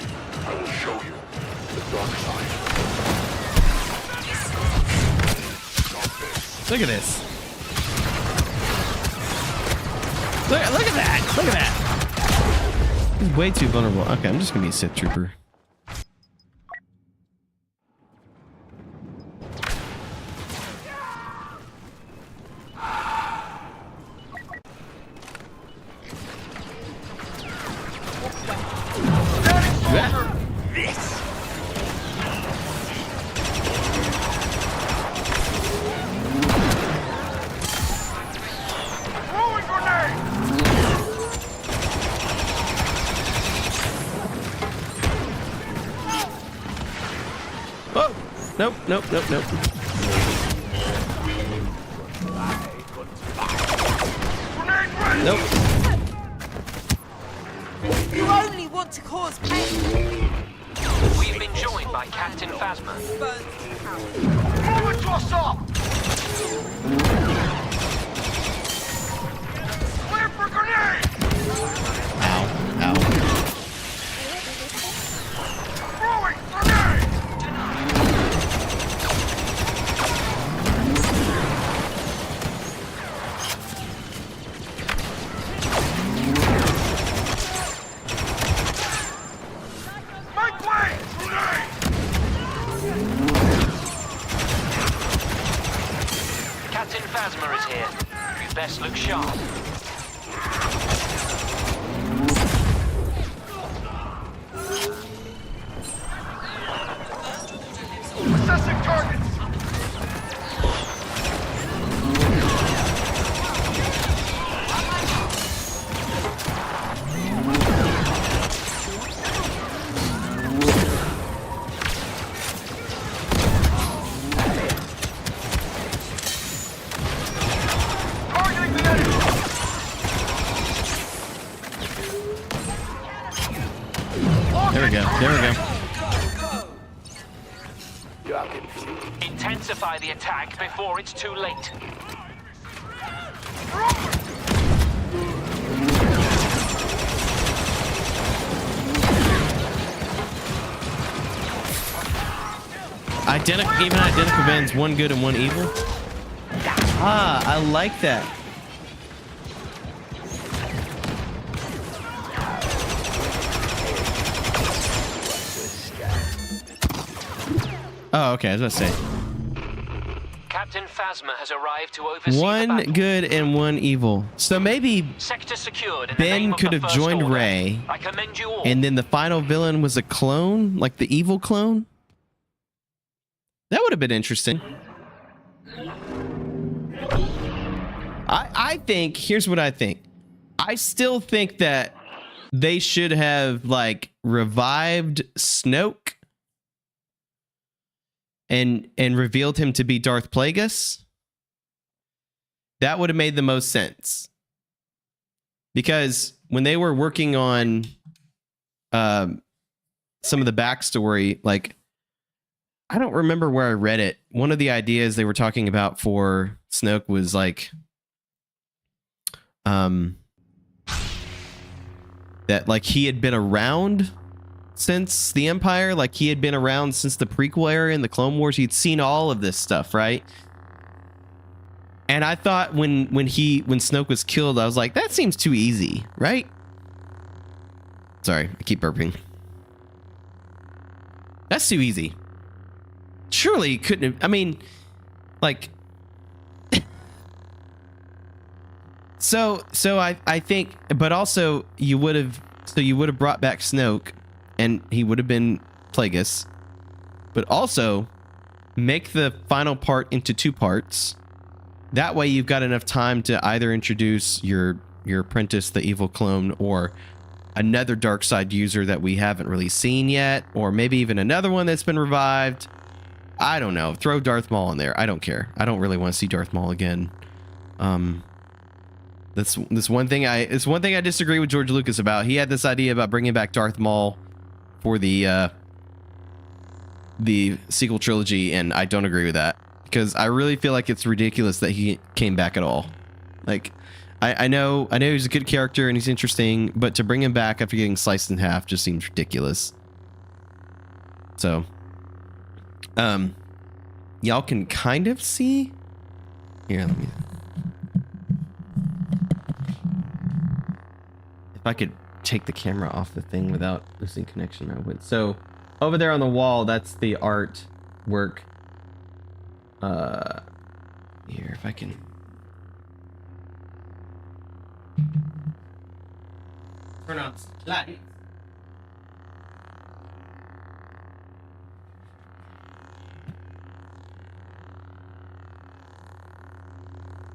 [SPEAKER 3] I will show you the dark side.
[SPEAKER 1] Look at this. Look at that. Look at that. He's way too vulnerable. Okay, I'm just gonna be a Sith Trooper. Nope. Nope.
[SPEAKER 5] You only want to cause pain.
[SPEAKER 11] We've been joined by Captain Phasma.
[SPEAKER 3] Move it to us all! Clear for grenade!
[SPEAKER 1] Ow.
[SPEAKER 3] Throwing grenade! Make way! Grenade!
[SPEAKER 11] Captain Phasma is here. You best look sharp.
[SPEAKER 3] Assessing targets! Targeting the enemy!
[SPEAKER 1] There we go.
[SPEAKER 11] Intensify the attack before it's too late.
[SPEAKER 1] Even identical bends, one good and one evil. Ah, I like that. Oh, okay. I was about to say.
[SPEAKER 11] Captain Phasma has arrived to oversee the
[SPEAKER 1] One
[SPEAKER 11] battle.
[SPEAKER 1] good and one evil. So maybe
[SPEAKER 11] Sector secured in the name
[SPEAKER 1] Ben
[SPEAKER 11] of
[SPEAKER 1] could
[SPEAKER 11] the
[SPEAKER 1] have
[SPEAKER 11] First
[SPEAKER 1] joined
[SPEAKER 11] Order.
[SPEAKER 1] Rey,
[SPEAKER 11] I commend you all.
[SPEAKER 1] and then the final villain was a clone, like the evil clone. That would have been interesting. I think, here's what I think. I still think that they should have like revived Snoke and revealed him to be Darth Plagueis. That would have made the most sense. Because when they were working on some of the backstory, like I don't remember where I read it. One of the ideas they were talking about for Snoke was like that like he had been around since the Empire, like he had been around since the prequel era in the Clone Wars. He'd seen all of this stuff, right? And I thought when Snoke was killed, I was like, that seems too easy, right? Sorry, I keep burping. That's too easy. Surely he couldn't have, I mean, like so I think, but also you would have brought back Snoke and he would have been Plagueis, but also make the final part into 2 parts. That way you've got enough time to either introduce your apprentice, the evil clone, or another dark side user that we haven't really seen yet, or maybe even another one that's been revived. I don't know. Throw Darth Maul in there. I don't care. I don't really want to see Darth Maul again. That's one thing I disagree with George Lucas about. He had this idea about bringing back Darth Maul for the sequel trilogy, and I don't agree with that because I really feel like it's ridiculous that he came back at all. Like, I know he's a good character and he's interesting, but to bring him back after getting sliced in half just seems ridiculous. So, y'all can kind of see here. Let me. If I could take the camera off the thing without losing connection, I would. So, over there on the wall, that's the artwork. Here, if I can. Turn on the light.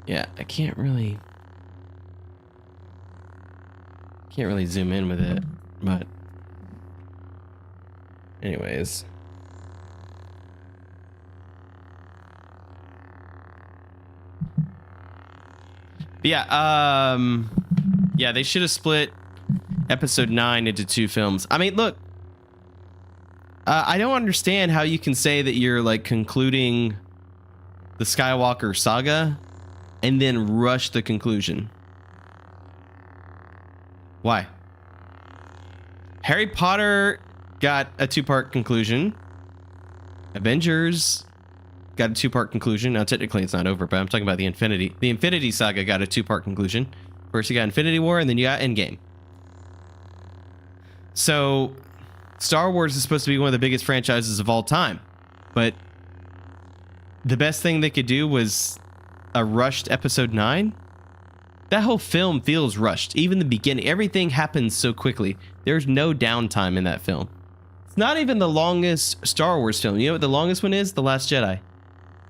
[SPEAKER 1] Yeah, I can't really zoom in with it, but anyways. But yeah, yeah, they should have split episode 9 into 2 films. I mean, look, I don't understand how you can say that you're like concluding the Skywalker saga and then rush the conclusion. Why? Harry Potter got a 2-part conclusion. Avengers got a 2-part conclusion. Now, technically, it's not over, but I'm talking about the Infinity. The Infinity Saga got a 2-part conclusion. First, you got Infinity War, and then you got Endgame. So, Star Wars is supposed to be one of the biggest franchises of all time, but the best thing they could do was a rushed episode 9. That whole film feels rushed. Even the beginning, everything happens so quickly. There's no downtime in that film. It's not even the longest Star Wars film. You know what the longest one is? The Last Jedi.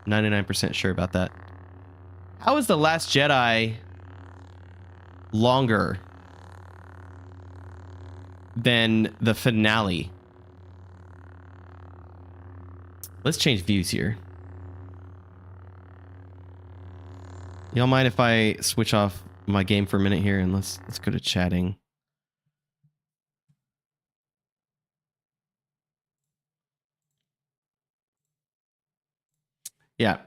[SPEAKER 1] 99% sure about that. How is The Last Jedi longer than the finale? Let's change views here. Y'all mind if I switch off my game for a minute here and let's go to chatting. Yeah.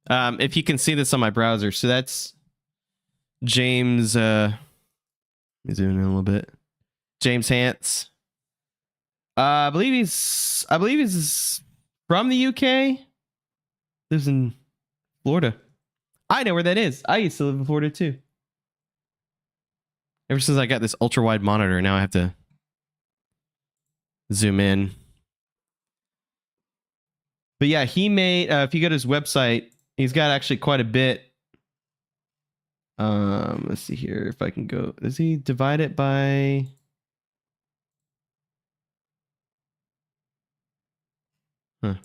[SPEAKER 1] If you can see this on my browser, so that's James. Let me zoom in a little bit. James Hance. I believe he's from the UK. Lives in Florida. I know where that is. I used to live in Florida too. Ever since I got this ultra wide monitor, now I have to zoom in. But yeah, he made, if you go to his website, he's got actually quite a bit. Let's see here if I can go. Does he divide it by? Huh.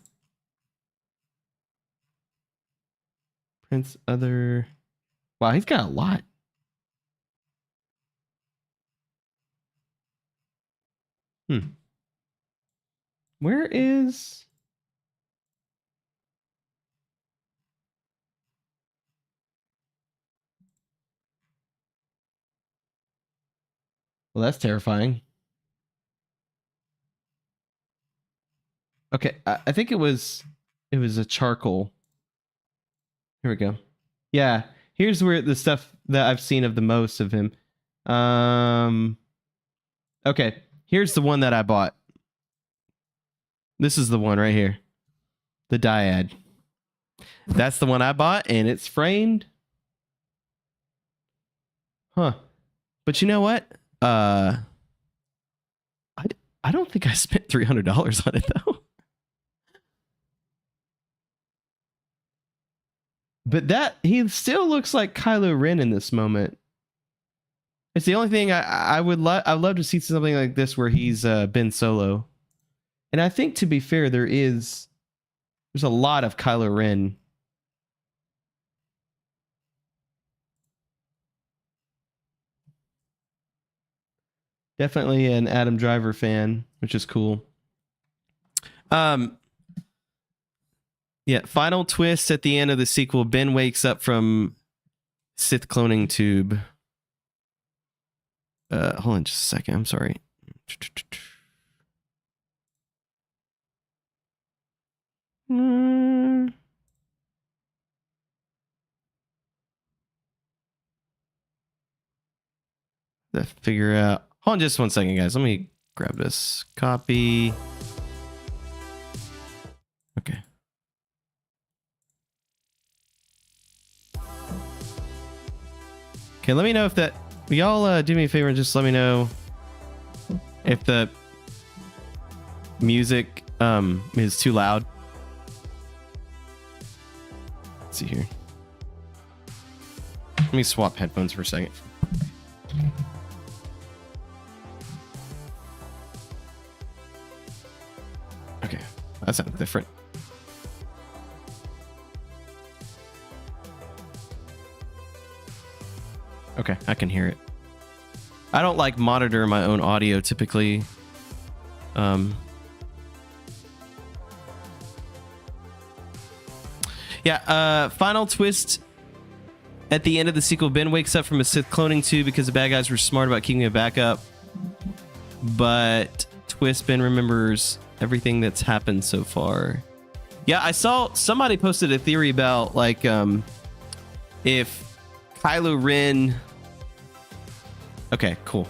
[SPEAKER 1] Prince other. Wow, he's got a lot. Where is? Well, that's terrifying. Okay, I think it was a charcoal. Here we go. Yeah, here's where the stuff that I've seen of the most of him. Okay, here's the one that I bought. This is the one right here. The dyad. That's the one I bought, and it's framed. Huh. But you know what? I don't think I spent $300 on it, though. But he still looks like Kylo Ren in this moment. It's the only thing I'd love to see something like this where he's Ben Solo. And I think, to be fair, there's a lot of Kylo Ren. Definitely an Adam Driver fan, which is cool. Yeah, final twist at the end of the sequel. Ben wakes up from Sith cloning tube. Hold on just a second. I'm sorry. Let's figure out. Hold on just one second, guys. Let me grab this copy. Okay. Okay, let me know if that... Y'all do me a favor and just let me know if the music is too loud. Let's see here. Let me swap headphones for a second. Okay, that sounds different. Okay, I can hear it. I don't like monitor my own audio typically. Yeah, final twist. At the end of the sequel, Ben wakes up from a Sith cloning tube because the bad guys were smart about keeping a backup. But twist, Ben remembers everything that's happened so far. Yeah, I saw somebody posted a theory about like if Kylo Ren... Okay, cool.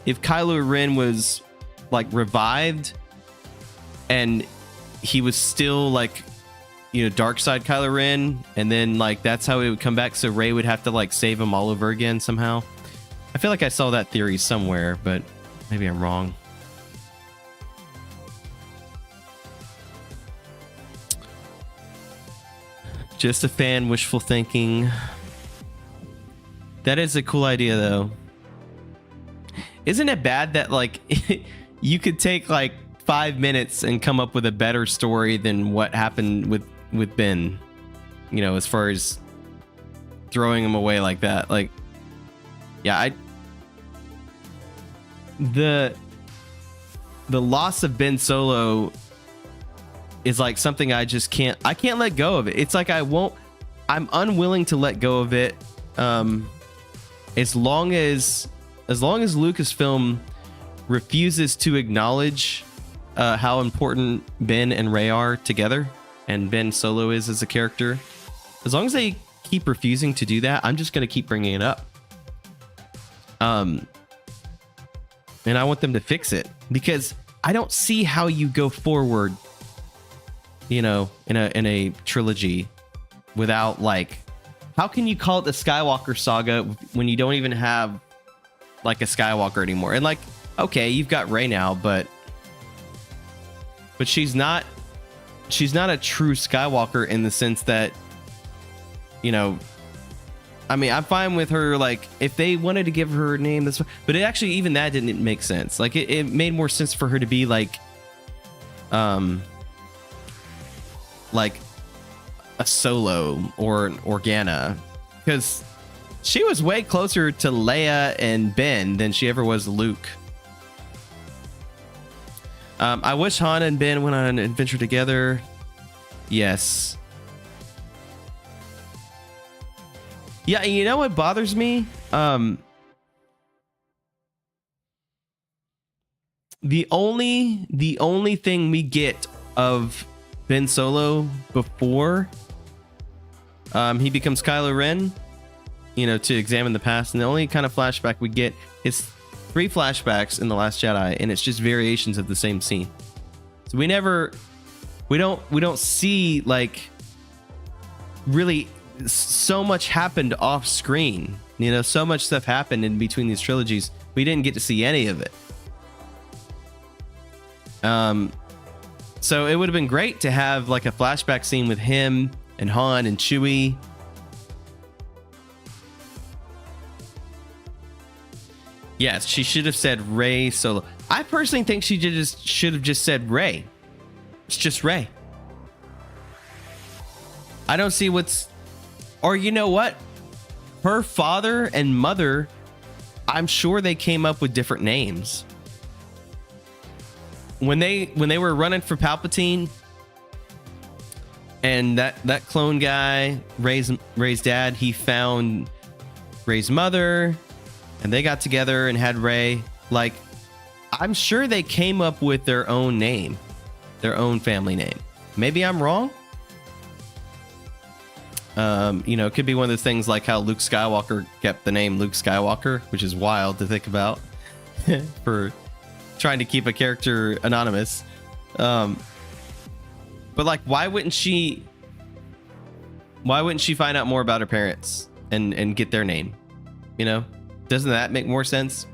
[SPEAKER 1] If Kylo Ren was like revived and he was still like, you know, dark side Kylo Ren, and then like that's how it would come back, so Rey would have to like save him all over again somehow. I feel like I saw that theory somewhere, but maybe I'm wrong. Just a fan, wishful thinking. That is a cool idea though. Isn't it bad that like you could take like 5 minutes and come up with a better story than what happened with Ben, you know, as far as throwing him away like that? Like, yeah, the loss of Ben Solo is like something I can't let go of it. It's like I'm unwilling to let go of it as long as Lucasfilm refuses to acknowledge how important Ben and Rey are together, and Ben Solo is as a character. As long as they keep refusing to do that, I'm just going to keep bringing it up. And I want them to fix it, because I don't see how you go forward, you know, in a trilogy without like, how can you call it the Skywalker saga when you don't even have like a Skywalker anymore? And like, okay, you've got Rey now, but she's not a true Skywalker in the sense that, you know, I mean, I'm fine with her, like, if they wanted to give her a name, that's fine. But it actually, even that didn't make sense. Like, it made more sense for her to be like a Solo or an Organa, because she was way closer to Leia and Ben than she ever was Luke. I wish Han and Ben went on an adventure together. Yes. Yeah, you know what bothers me? The only thing we get of Ben Solo before he becomes Kylo Ren, you know, to examine the past. And the only kind of flashback we get is 3 flashbacks in The Last Jedi, and it's just variations of the same scene. So we don't see like really so much happened off screen. You know, so much stuff happened in between these trilogies. We didn't get to see any of it. So it would have been great to have like a flashback scene with him and Han and Chewie. Yes, she should have said Rey Solo. I personally think she should have just said Rey. It's just Rey. I don't see what's... Or you know what? Her father and mother, I'm sure they came up with different names. When they were running for Palpatine, and that clone guy, Rey's dad, he found Rey's mother, and they got together and had Rey. Like, I'm sure they came up with their own name, their own family name. Maybe I'm wrong. You know, it could be one of those things like how Luke Skywalker kept the name Luke Skywalker, which is wild to think about for trying to keep a character anonymous. But like, why wouldn't she find out more about her parents and get their name? You know, doesn't that make more sense?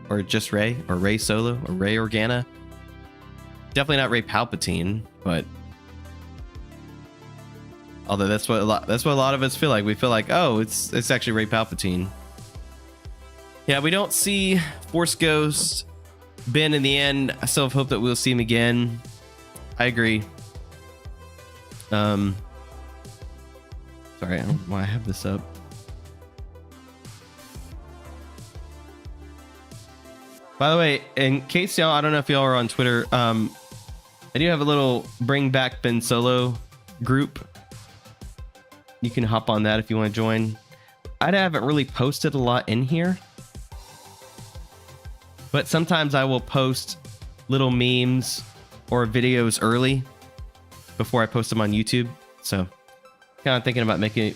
[SPEAKER 1] Or just Rey, or Rey Solo, or Rey Organa? Definitely not Rey Palpatine, but although that's what a lot of us feel like. We feel like, oh, it's actually Rey Palpatine. Yeah, we don't see Force Ghost Ben in the end. I still have hope that we'll see him again. I agree. Sorry, I don't know why I have this up. By the way, in case y'all, I don't know if y'all are on Twitter, I do have a little Bring Back Ben Solo group. You can hop on that if you want to join. I haven't really posted a lot in here, but sometimes I will post little memes or videos early before I post them on YouTube. So kind of thinking about making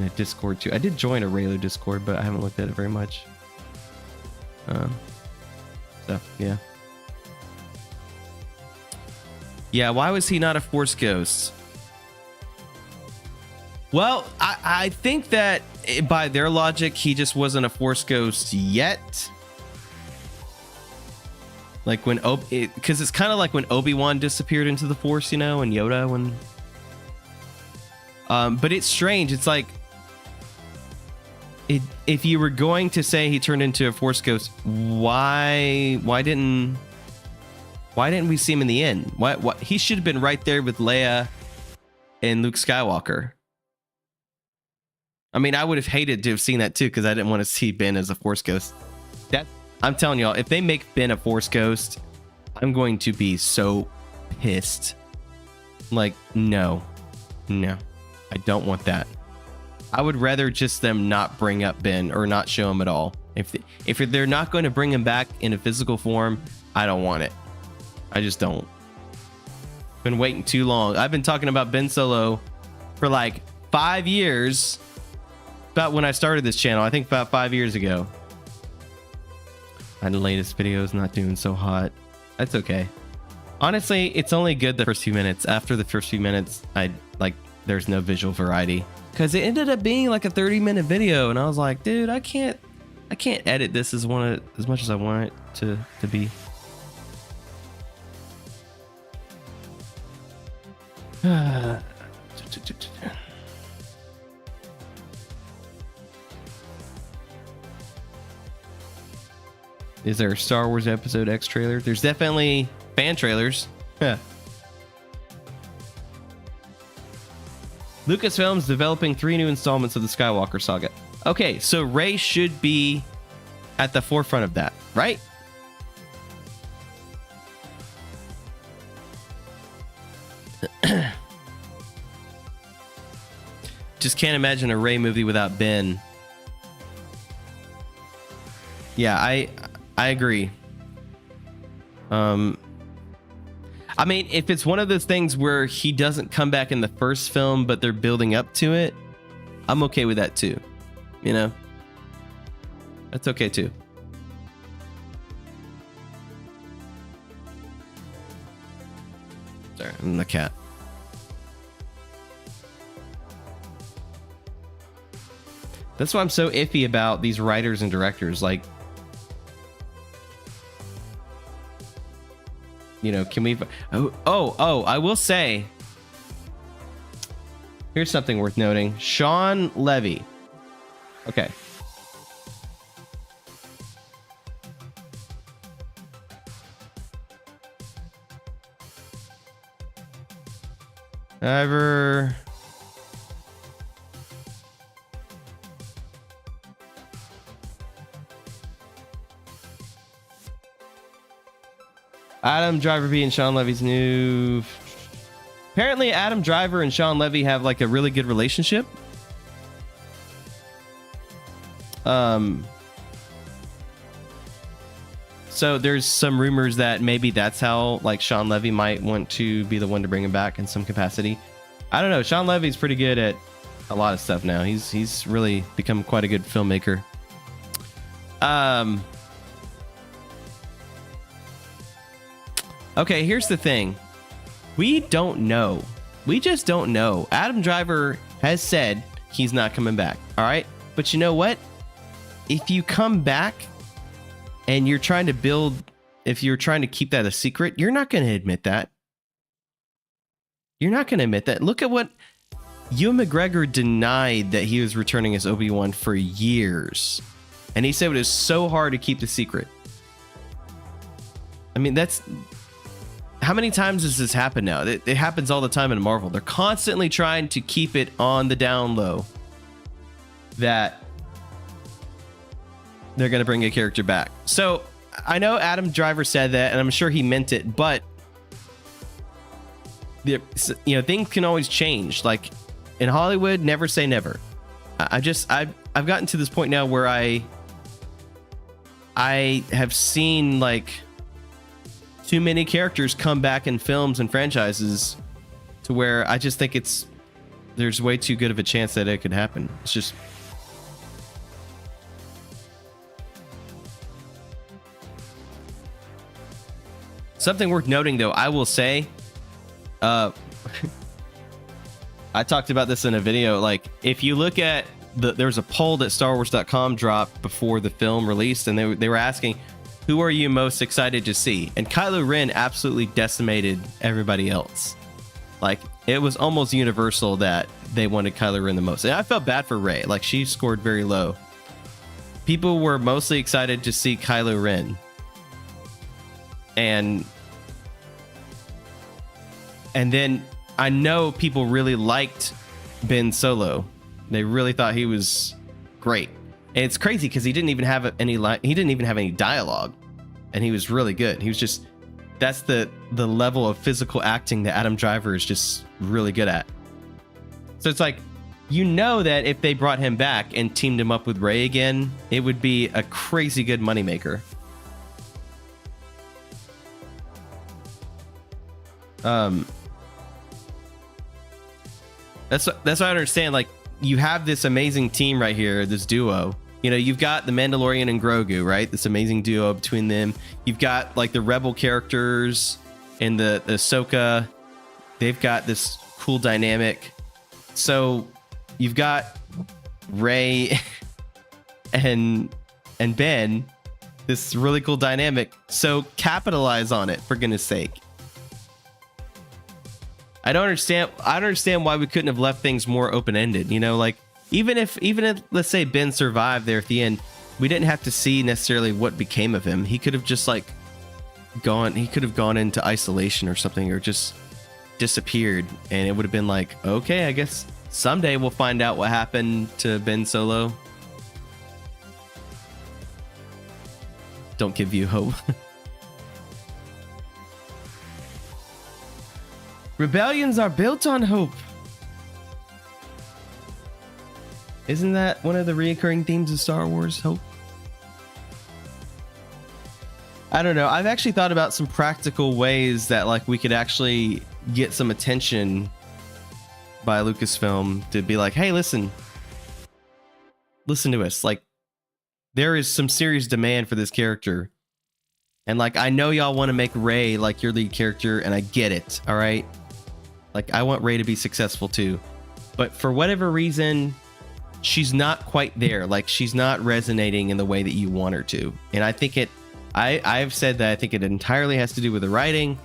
[SPEAKER 1] a Discord too. I did join a REYLO Discord, but I haven't looked at it very much. So yeah, why was he not a Force Ghost? Well, I think that by their logic, he just wasn't a Force Ghost yet. Like when because it's kind of like when Obi-Wan disappeared into the Force, you know, and Yoda when. But it's strange. It's like if you were going to say he turned into a Force Ghost, why didn't we see him in the end? Why he should have been right there with Leia and Luke Skywalker. I mean, I would have hated to have seen that too, because I didn't want to see Ben as a Force Ghost. I'm telling y'all, if they make Ben a Force Ghost, I'm going to be so pissed. Like, no, I don't want that. I would rather just them not bring up Ben or not show him at all. If they're not going to bring him back in a physical form, I don't want it. I just don't. Been waiting too long. I've been talking about Ben Solo for like 5 years. About when I started this channel, I think about 5 years ago. And the latest video is not doing so hot. That's okay. Honestly, it's only good the first few minutes. After the first few minutes, there's no visual variety. Because it ended up being like a 30-minute video, and I was like, dude, I can't edit this as much as I want it to be. Is there a Star Wars Episode X trailer? There's definitely fan trailers. Yeah. Lucasfilm's developing 3 new installments of the Skywalker saga. Okay, so Rey should be at the forefront of that, right? Just can't imagine a Rey movie without Ben. Yeah, I agree. I I mean, if it's one of those things where he doesn't come back in the first film, but they're building up to it, I'm okay with that too. You know, that's okay too. Sorry, I'm the cat. That's why I'm so iffy about these writers and directors. Like, you know, can we... Oh, I will say, here's something worth noting. Sean Levy. Okay. Ever... Adam Driver being Sean Levy's new... Apparently Adam Driver and Sean Levy have like a really good relationship. So there's some rumors that maybe that's how like Sean Levy might want to be the one to bring him back in some capacity. I don't know. Sean Levy's pretty good at a lot of stuff now. He's really become quite a good filmmaker. Okay, here's the thing. We don't know. We just don't know. Adam Driver has said he's not coming back. All right. But you know what? If you come back and you're trying to build, if you're trying to keep that a secret, you're not going to admit that. You're not going to admit that. Look at what Ewan McGregor denied that he was returning as Obi-Wan for years. And he said it was so hard to keep the secret. I mean, that's... How many times does this happen now? It happens all the time in Marvel. They're constantly trying to keep it on the down low that they're going to bring a character back. So I know Adam Driver said that, and I'm sure he meant it, but things can always change. Like in Hollywood, never say never. I've gotten to this point now where I have seen like too many characters come back in films and franchises to where I just think there's way too good of a chance that it could happen. It's just... Something worth noting though, I will say, I talked about this in a video, like if you look at there's a poll that StarWars.com dropped before the film released, and they were asking, who are you most excited to see? And Kylo Ren absolutely decimated everybody else. Like, it was almost universal that they wanted Kylo Ren the most. And I felt bad for Rey. Like, she scored very low. People were mostly excited to see Kylo Ren. And then I know people really liked Ben Solo. They really thought he was great. And it's crazy because he didn't even have any dialogue, and he was really good. He was just, that's the level of physical acting that Adam Driver is just really good at. So it's like, you know that if they brought him back and teamed him up with Rey again, it would be a crazy good moneymaker. That's what I understand. Like, you have this amazing team right here, this duo. You know, you've got the Mandalorian and Grogu, right? This amazing duo between them. You've got like the Rebel characters and the Ahsoka. They've got this cool dynamic. So you've got Rey and Ben, this really cool dynamic. So capitalize on it, for goodness sake. I don't understand why we couldn't have left things more open-ended. You know, like even if let's say Ben survived there at the end, we didn't have to see necessarily what became of him. He could have just like gone into isolation or something, or just disappeared, and it would have been like, okay, I guess someday we'll find out what happened to Ben Solo. Don't give you hope. Rebellions are built on hope. Isn't that one of the recurring themes of Star Wars? Hope. I don't know. I've actually thought about some practical ways that like we could actually get some attention by Lucasfilm to be like, hey, listen to us. Like, there is some serious demand for this character. And like, I know y'all want to make Rey like your lead character, and I get it. All right. Like, I want Rey to be successful too. But for whatever reason, she's not quite there. Like, she's not resonating in the way that you want her to. And I think I've said that I think it entirely has to do with the writing,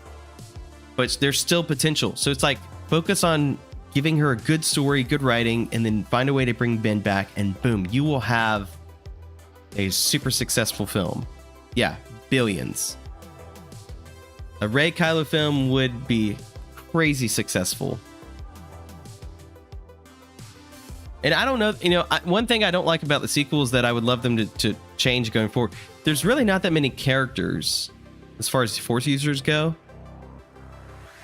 [SPEAKER 1] but there's still potential. So it's like, focus on giving her a good story, good writing, and then find a way to bring Ben back, and boom, you will have a super successful film. Yeah, billions. A Rey Kylo film would be crazy successful. And I don't know, you know, one thing I don't like about the sequels that I would love them to change going forward, there's really not that many characters as far as Force users go.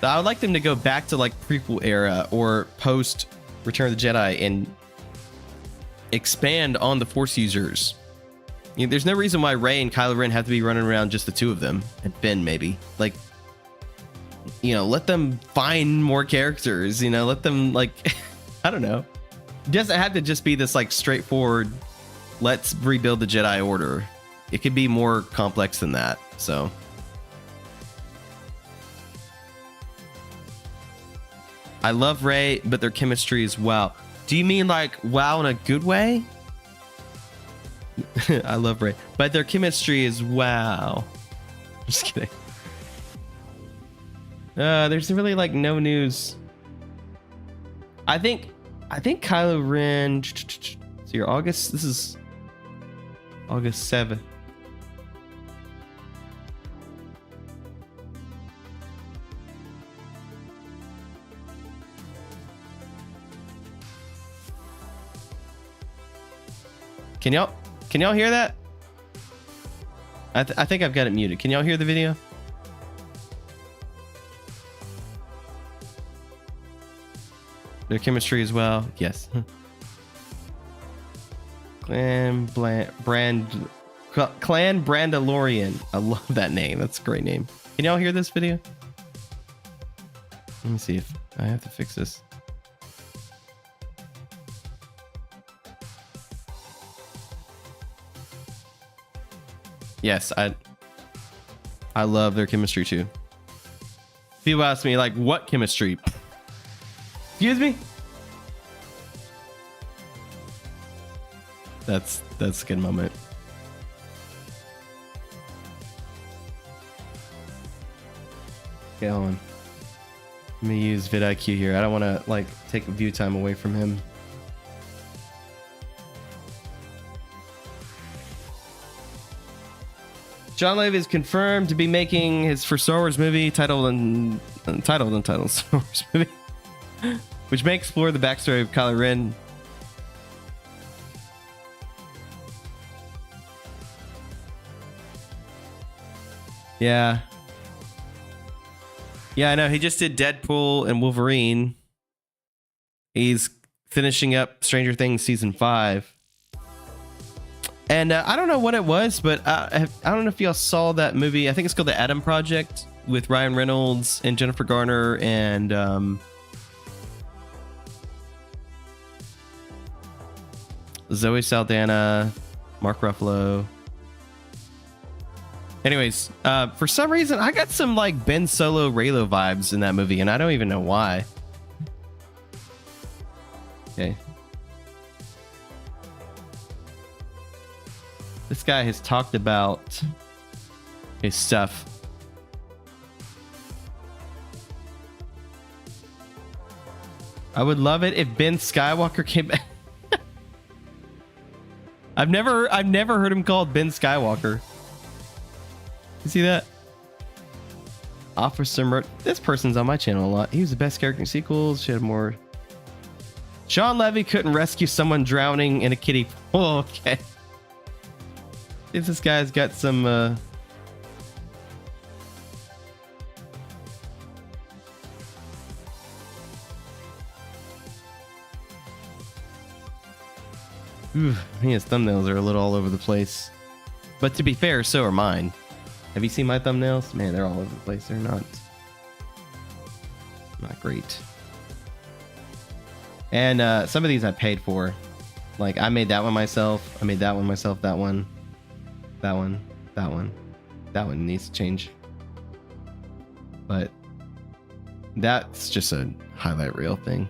[SPEAKER 1] I would like them to go back to like prequel era or post Return of the Jedi and expand on the Force users. You know, there's no reason why Rey and Kylo Ren have to be running around just the two of them, and Ben maybe. Like, you know, let them find more characters. You know, let them like, I don't know. It doesn't have to just be this like straightforward, let's rebuild the Jedi Order. It could be more complex than that. So. I love Rey, but their chemistry is wow. Do you mean like wow in a good way? I love Rey, but their chemistry is wow. Just kidding. There's really like no news. I think Kylo Ren. So your August. This is August 7th. Can y'all hear that? I think I've got it muted. Can y'all hear the video? Their chemistry as well. Yes. Clan Brandalorian. I love that name. That's a great name. Can y'all hear this video? Let me see if I have to fix this. Yes, I love their chemistry too. People ask me like, what chemistry? Excuse me? That's a good moment. Okay, hold on. Let me use vidIQ here. I don't want to like take view time away from him. John Levy is confirmed to be making his first Star Wars movie titled Star Wars movie, which may explore the backstory of Kylo Ren. Yeah, I know. He just did Deadpool and Wolverine. He's finishing up Stranger Things season 5. And I don't know what it was, but I don't know if y'all saw that movie. I think it's called The Adam Project with Ryan Reynolds and Jennifer Garner and Zoe Saldana, Mark Ruffalo. Anyways, for some reason, I got some like Ben Solo Reylo vibes in that movie, and I don't even know why. Okay. This guy has talked about his stuff. I would love it if Ben Skywalker came back. I've never heard him called Ben Skywalker. You see that? Officer Mert. This person's on my channel a lot. He was the best character in sequels. She had more. Sean Levy couldn't rescue someone drowning in a kiddie pool. Oh, okay. If this guy's got some his thumbnails are a little all over the place. But to be fair, so are mine. Have you seen my thumbnails? Man, they're all over the place. They're not great. And some of these I paid for. Like I made that one myself. I made that one myself. That one. That one. That one. That one needs to change. But that's just a highlight reel thing.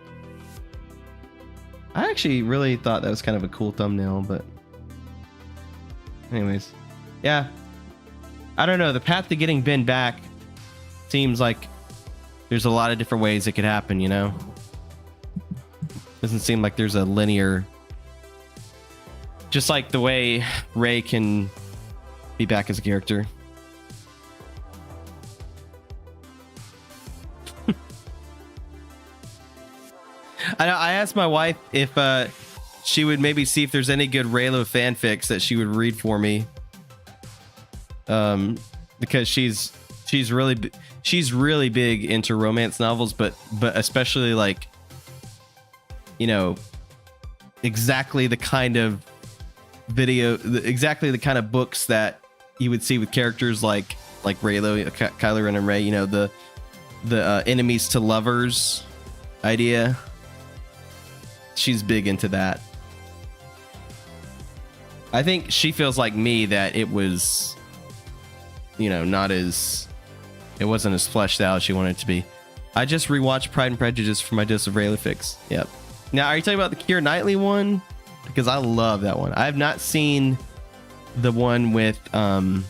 [SPEAKER 1] I actually really thought that was kind of a cool thumbnail, but anyways, yeah. I don't know. The path to getting Ben back seems like there's a lot of different ways it could happen, you know? Doesn't seem like there's a linear... Just like the way Rey can be back as a character. I asked my wife if she would maybe see if there's any good Reylo fanfics that she would read for me. Because she's really big into romance novels, but especially like, you know, exactly the kind of exactly the kind of books that you would see with characters like Reylo, Kylo Ren and Rey, you know, the enemies to lovers idea. She's big into that. I think she feels like me that it was, you know, it wasn't as fleshed out as she wanted it to be. I just rewatched Pride and Prejudice for my dose of Reylo fix. Yep. Now, are you talking about the Keira Knightley one? Because I love that one. I have not seen the one with oh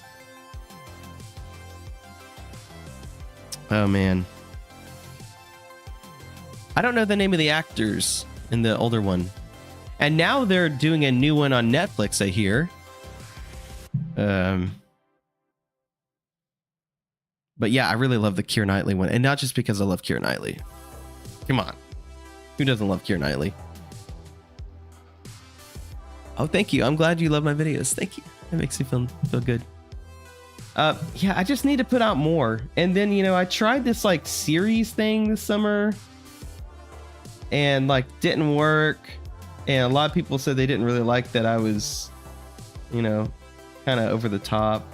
[SPEAKER 1] man, I don't know the name of the actors in the older one. And now they're doing a new one on Netflix, I hear. But yeah, I really love the Keira Knightley one. And not just because I love Keira Knightley. Come on. Who doesn't love Keira Knightley? Oh, thank you. I'm glad you love my videos. Thank you. That makes me feel good. Yeah, I just need to put out more. And then, you know, I tried this like series thing this summer. And like didn't work. And a lot of people said they didn't really like that I was, you know, kind of over the top.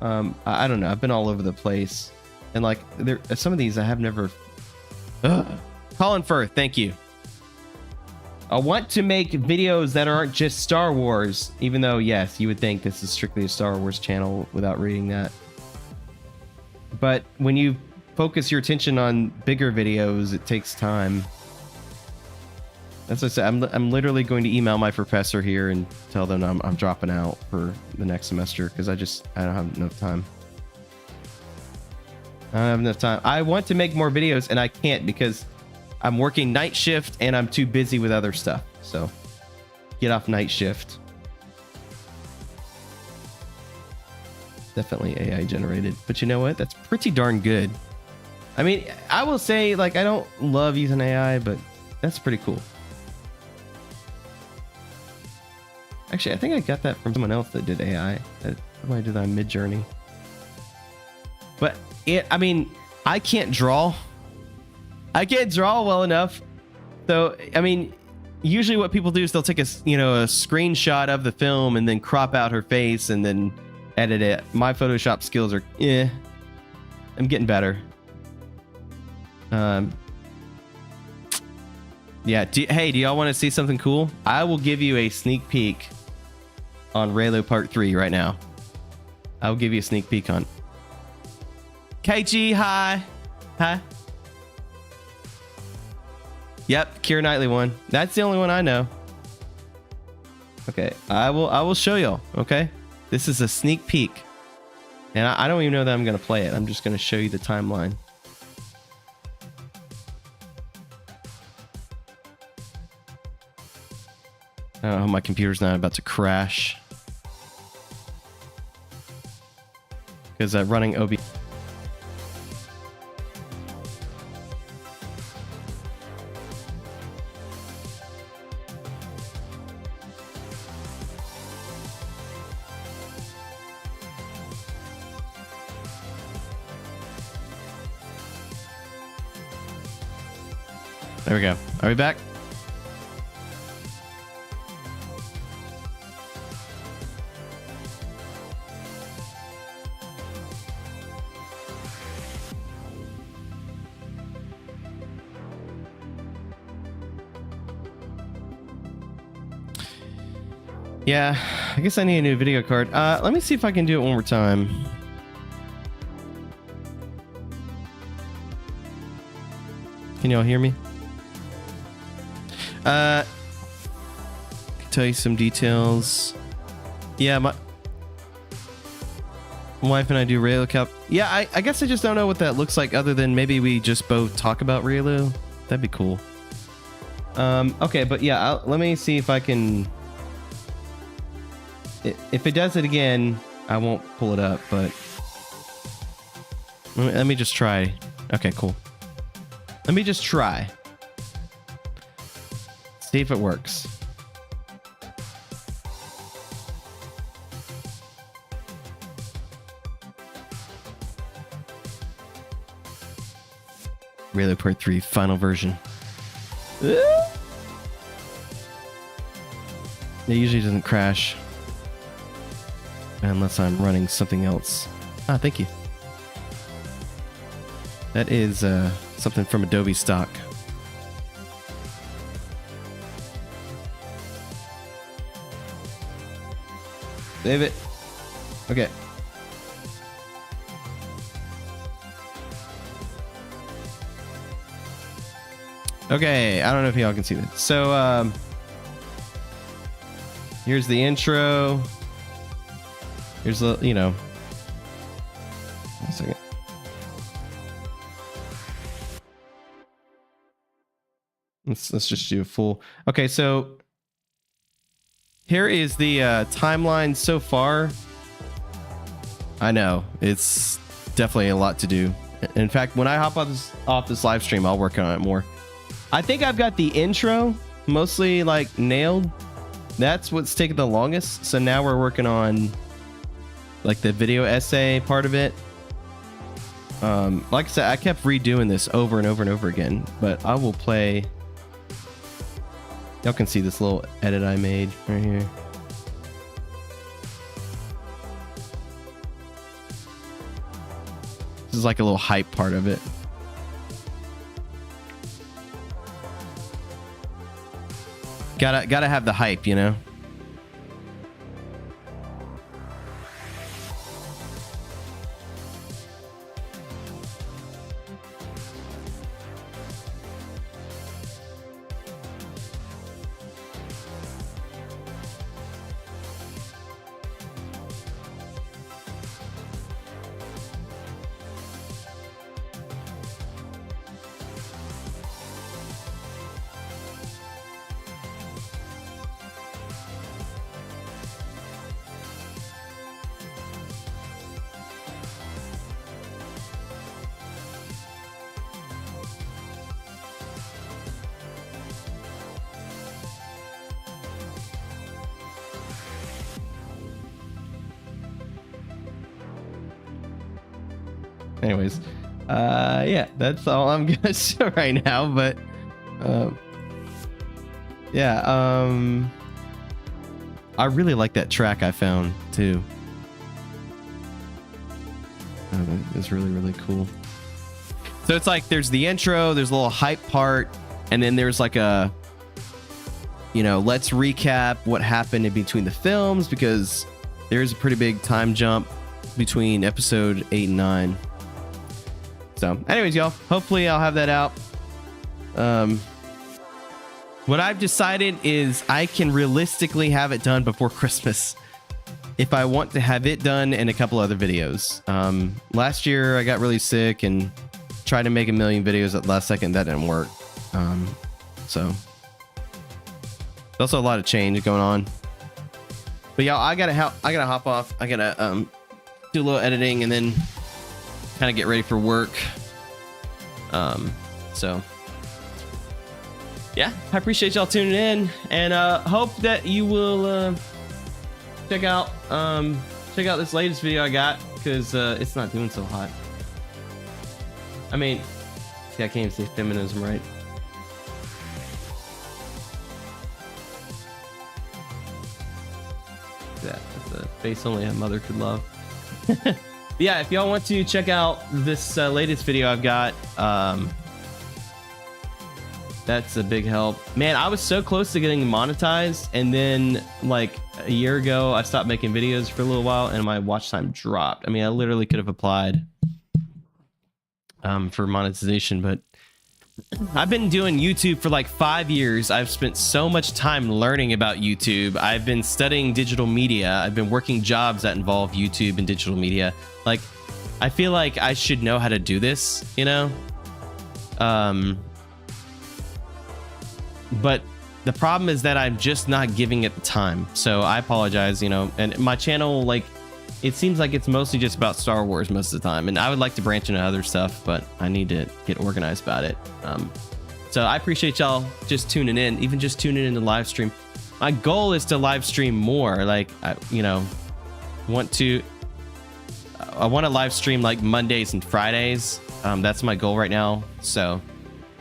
[SPEAKER 1] I don't know. I've been all over the place. And like some of these I have never... Colin Firth, thank you. I want to make videos that aren't just Star Wars, even though, yes, you would think this is strictly a Star Wars channel without reading that. But when you focus your attention on bigger videos, it takes time. That's what I said. I'm literally going to email my professor here and tell them I'm dropping out for the next semester because I don't have enough time. I don't have enough time. I want to make more videos and I can't because I'm working night shift and I'm too busy with other stuff. So get off night shift. Definitely AI generated, but you know what? That's pretty darn good. I mean, I will say, like, I don't love using AI, but that's pretty cool. Actually, I think I got that from someone else that did AI. I did that on Midjourney. But I mean, I can't draw. I can't draw well enough. So, I mean, usually what people do is they'll take a screenshot of the film and then crop out her face and then edit it. My Photoshop skills are, I'm getting better. Yeah. Hey, do y'all want to see something cool? I will give you a sneak peek on Reylo Part 3 right now. I'll give you a sneak peek on. KG, hi. Hi. Yep, Keira Knightley one. That's the only one I know. Okay, I will show y'all. Okay, this is a sneak peek, and I don't even know that I'm gonna play it. I'm just gonna show you the timeline. Oh, my computer's not about to crash because running OB. There we go. Are we back? Yeah, I guess I need a new video card. Let me see if I can do it one more time. Can y'all hear me? Can tell you some details. Yeah, my wife and I do Reylo Cup. Yeah, I guess I just don't know what that looks like other than maybe we just both talk about Reylo. That'd be cool. Okay, but yeah, let me see if I can... If it does it again, I won't pull it up, but... Let me just try. Okay, cool. Let me just try. See if it works. Reylo Part 3 final version. It usually doesn't crash unless I'm running something else. Ah, thank you. That is something from Adobe stock. Save it. Okay. Okay, I don't know if y'all can see this. So, here's the intro. Here's the, you know. One second. Let's just do a full. Okay, so here is the timeline so far. I know it's definitely a lot to do. In fact, when I hop off this live stream, I'll work on it more. I think I've got the intro mostly like nailed. That's what's taking the longest. So now we're working on like the video essay part of it. Like I said, I kept redoing this over and over and over again, but I will play. Y'all can see this little edit I made right here. This is like a little hype part of it. Gotta have the hype, you know? Anyways, yeah, that's all I'm gonna show right now, but yeah, I really like that track I found too. It's really cool. So it's like there's the intro, there's a little hype part, and then there's like a, you know, let's recap what happened in between the films, because there's a pretty big time jump between episode 8 and 9. So anyways, y'all, hopefully I'll have that out. What I've decided is I can realistically have it done before Christmas if I want to have it done in a couple other videos. Last year I got really sick and tried to make a million videos at the last second. That didn't work. So there's also a lot of change going on. But y'all, I gotta hop off. I gotta do a little editing and then kind of get ready for work. So yeah, I appreciate y'all tuning in, and hope that you will check out this latest video I got, because it's not doing so hot. I mean, see, I can't even say feminism right. That's a face only a mother could love. Yeah, if y'all want to check out this latest video I've got, that's a big help. Man, I was so close to getting monetized, and then like a year ago, I stopped making videos for a little while, and my watch time dropped. I mean, I literally could have applied for monetization, but I've been doing YouTube for like 5 years. I've spent so much time learning about YouTube. I've been studying digital media. I've been working jobs that involve YouTube and digital media. Like, I feel like I should know how to do this, you know? But the problem is that I'm just not giving it the time. So I apologize, you know, and my channel, like, it seems like it's mostly just about Star Wars most of the time. And I would like to branch into other stuff, but I need to get organized about it. So I appreciate y'all just tuning in, even just tuning in to live stream. My goal is to live stream more. Like, I want to live stream like Mondays and Fridays. That's my goal right now. So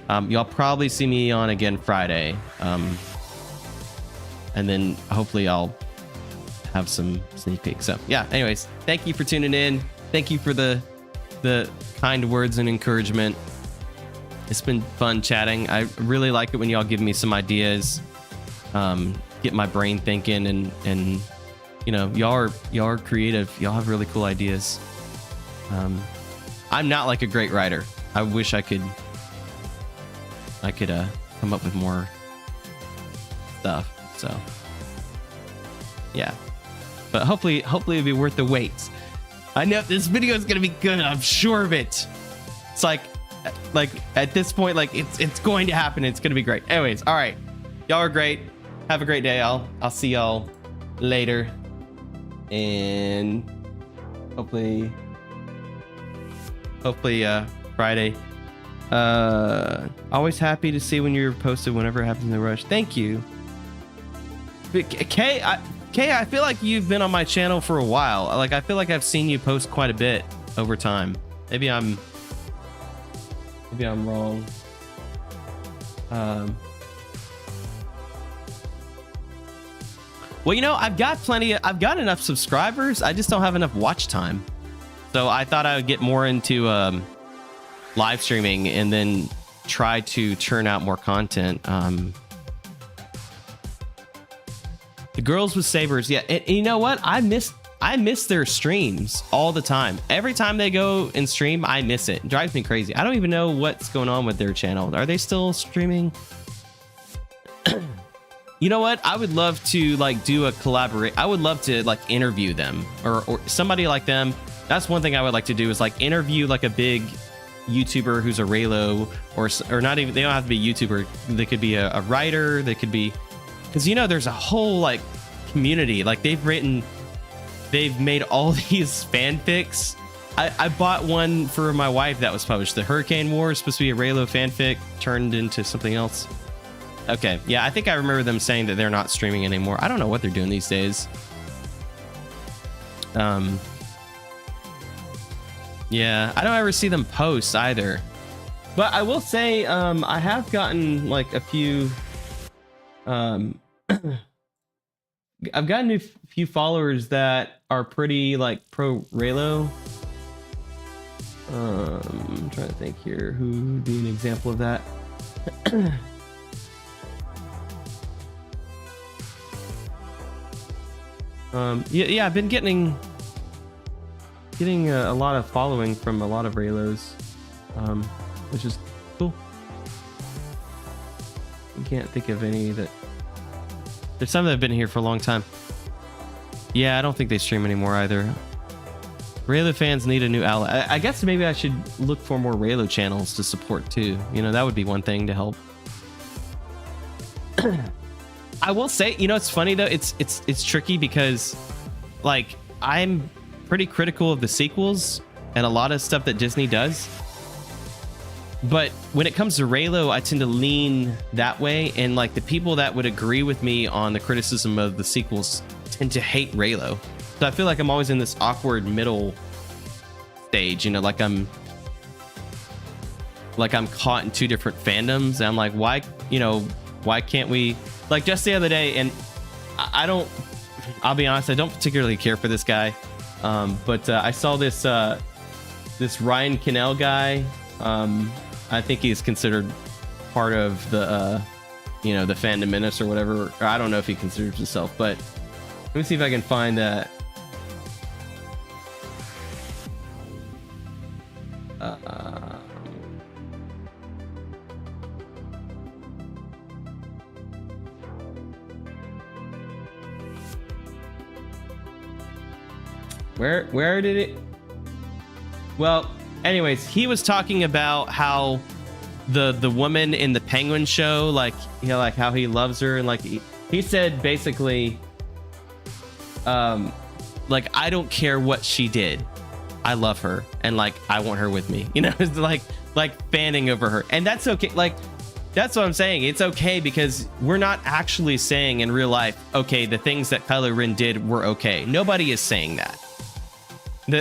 [SPEAKER 1] y'all probably see me on again Friday. And then hopefully I'll have some sneak peeks. So yeah, anyways, thank you for tuning in. Thank you for the kind words and encouragement. It's been fun chatting. I really like it when y'all give me some ideas, get my brain thinking, and you know, y'all are creative. Y'all have really cool ideas. I'm not like a great writer. I wish I could come up with more stuff. So yeah, but hopefully it'll be worth the wait. I know this video is gonna be good. I'm sure of it. It's like at this point, like it's going to happen. It's gonna be great. Anyways, all right, y'all are great. Have a great day. I'll see y'all later, and hopefully Friday. Always happy to see when you're posted whenever it happens in the rush. Thank you. Kay, I feel like you've been on my channel for a while. Like, I feel like I've seen you post quite a bit over time. Maybe I'm wrong. Well, you know, I've got enough subscribers. I just don't have enough watch time. So I thought I would get more into live streaming and then try to churn out more content. The girls with sabers, yeah. And you know what? I miss their streams all the time. Every time they go and stream, I miss it. It drives me crazy. I don't even know what's going on with their channel. Are they still streaming? You know what? I would love to like do a collaborate. I would love to like interview them or somebody like them. That's one thing I would like to do is like interview like a big YouTuber who's a Reylo or not even, they don't have to be a YouTuber. They could be a writer. They could be, because you know, there's a whole like community. Like they've made all these fanfics. I bought one for my wife that was published. The Hurricane War is supposed to be a Reylo fanfic turned into something else. Okay, yeah, I think I remember them saying that they're not streaming anymore. I don't know what they're doing these days. Yeah, I don't ever see them post either. But I will say, I have gotten like a few. I've gotten a few followers that are pretty like pro Reylo. I'm trying to think here who would be an example of that. Yeah, I've been getting a lot of following from a lot of Reylos, which is cool. I can't think of any that. There's some that have been here for a long time. Yeah, I don't think they stream anymore either. Reylo fans need a new outlet. I guess maybe I should look for more Reylo channels to support too. You know, that would be one thing to help. I will say, you know, it's funny though. It's tricky because, like, I'm pretty critical of the sequels and a lot of stuff that Disney does. But when it comes to Reylo, I tend to lean that way, and like the people that would agree with me on the criticism of the sequels tend to hate Reylo. So I feel like I'm always in this awkward middle stage, you know, like I'm caught in two different fandoms. And I'm like, why can't we, like just the other day, and I'll be honest, I don't particularly care for this guy. But I saw this Ryan Cannell guy. I think he's considered part of the, the Fandom Menace or whatever. I don't know if he considers himself, but Let me see if I can find that. Where did it? Well, anyways, he was talking about how the woman in the Penguin show, like, you know, like how he loves her, and like he said basically, like, I don't care what she did, I love her, and like I want her with me, you know. It's like fanning over her, and that's okay. Like, that's what I'm saying. It's okay, because we're not actually saying in real life, okay, the things that Kylo Ren did were okay. Nobody is saying that.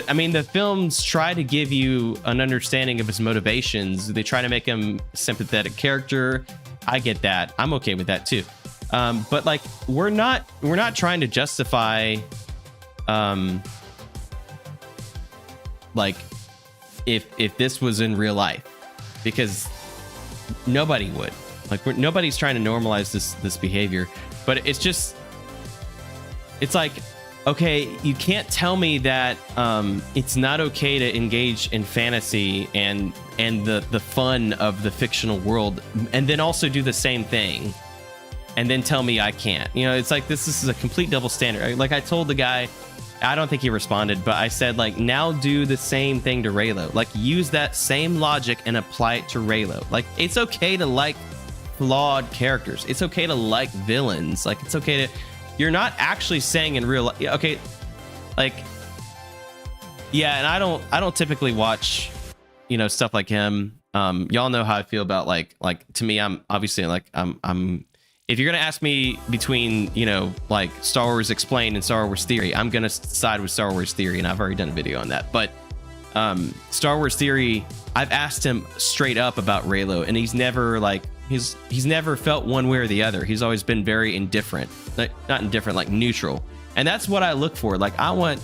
[SPEAKER 1] I mean, the films try to give you an understanding of his motivations. They try to make him a sympathetic character. I get that. I'm okay with that too. But like, we're not trying to justify, like, if this was in real life, because nobody would. Like, nobody's trying to normalize this behavior. But it's just, it's like, okay, you can't tell me that it's not okay to engage in fantasy and the fun of the fictional world, and then also do the same thing, and then tell me I can't. You know, it's like, this is a complete double standard. Like, I told the guy, I don't think he responded, but I said, like, now do the same thing to Reylo. Like, use that same logic and apply it to Reylo. Like, it's okay to like flawed characters. It's okay to like villains. Like, it's okay to... You're not actually saying in real life, okay, like, yeah, and I don't typically watch, you know, stuff like him. Y'all know how I feel about like to me, I'm obviously like, I'm if you're gonna ask me between, you know, like Star Wars Explained and Star Wars Theory, I'm gonna side with Star Wars Theory, and I've already done a video on that. But Star Wars Theory, I've asked him straight up about Reylo, and he's never like, he's never felt one way or the other. He's always been very indifferent. Like, not indifferent, like neutral. And that's what I look for. Like, I want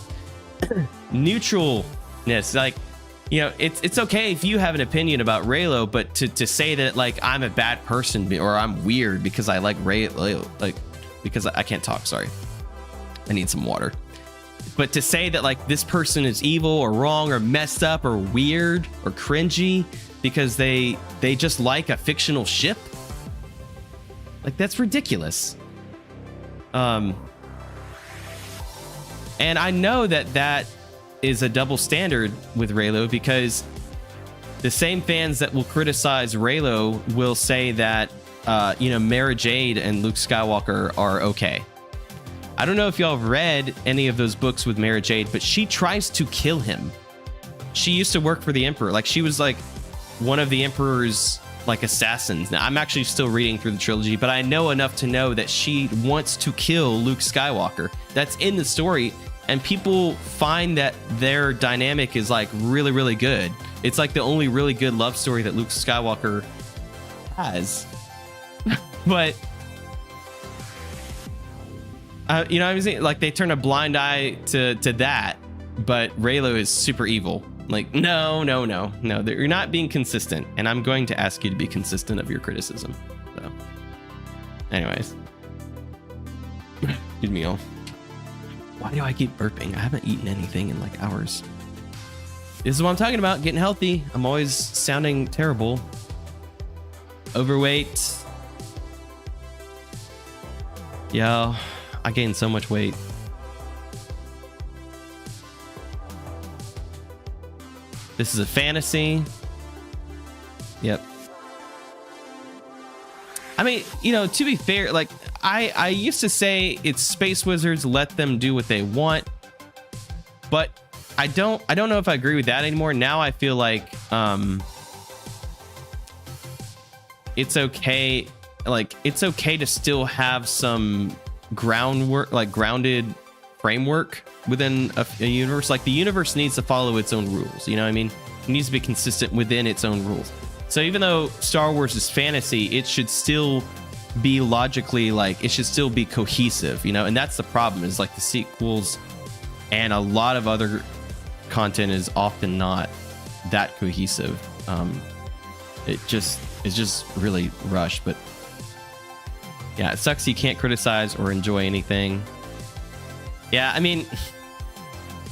[SPEAKER 1] neutralness. Like, you know, it's okay if you have an opinion about Reylo, but to say that like I'm a bad person or I'm weird because I like Reylo, like, because I can't talk, sorry, I need some water. But to say that like this person is evil or wrong or messed up or weird or cringy because they just like a fictional ship, like, that's ridiculous. And I know that is a double standard with Reylo, because the same fans that will criticize Reylo will say that you know, Mara Jade and Luke Skywalker are okay. I don't know if y'all have read any of those books with Mara Jade, but she tries to kill him. She used to work for the Emperor. Like, she was like one of the Emperor's like assassins. Now, I'm actually still reading through the trilogy, but I know enough to know that she wants to kill Luke Skywalker. That's in the story, and people find that their dynamic is like really, really good. It's like the only really good love story that Luke Skywalker has. But you know what I'm saying? Like, they turn a blind eye to that, but Reylo is super evil. Like, no, you're not being consistent, and I'm going to ask you to be consistent of your criticism. So, anyways, excuse me all. Why do I keep burping? I haven't eaten anything in like hours. This is what I'm talking about, getting healthy. I'm always sounding terrible. Overweight. Yeah, I gained so much weight. This is a fantasy. Yep. I mean, you know, to be fair, like, I used to say it's space wizards, let them do what they want, but I don't know if I agree with that anymore. Now I feel like it's okay, like, it's okay to still have some groundwork, like grounded framework within a universe. Like, the universe needs to follow its own rules, you know what I mean? It needs to be consistent within its own rules. So even though Star Wars is fantasy, it should still be logically, like, it should still be cohesive, you know? And that's the problem, is like the sequels and a lot of other content is often not that cohesive. It's just really rushed. But yeah, it sucks you can't criticize or enjoy anything. Yeah, I mean,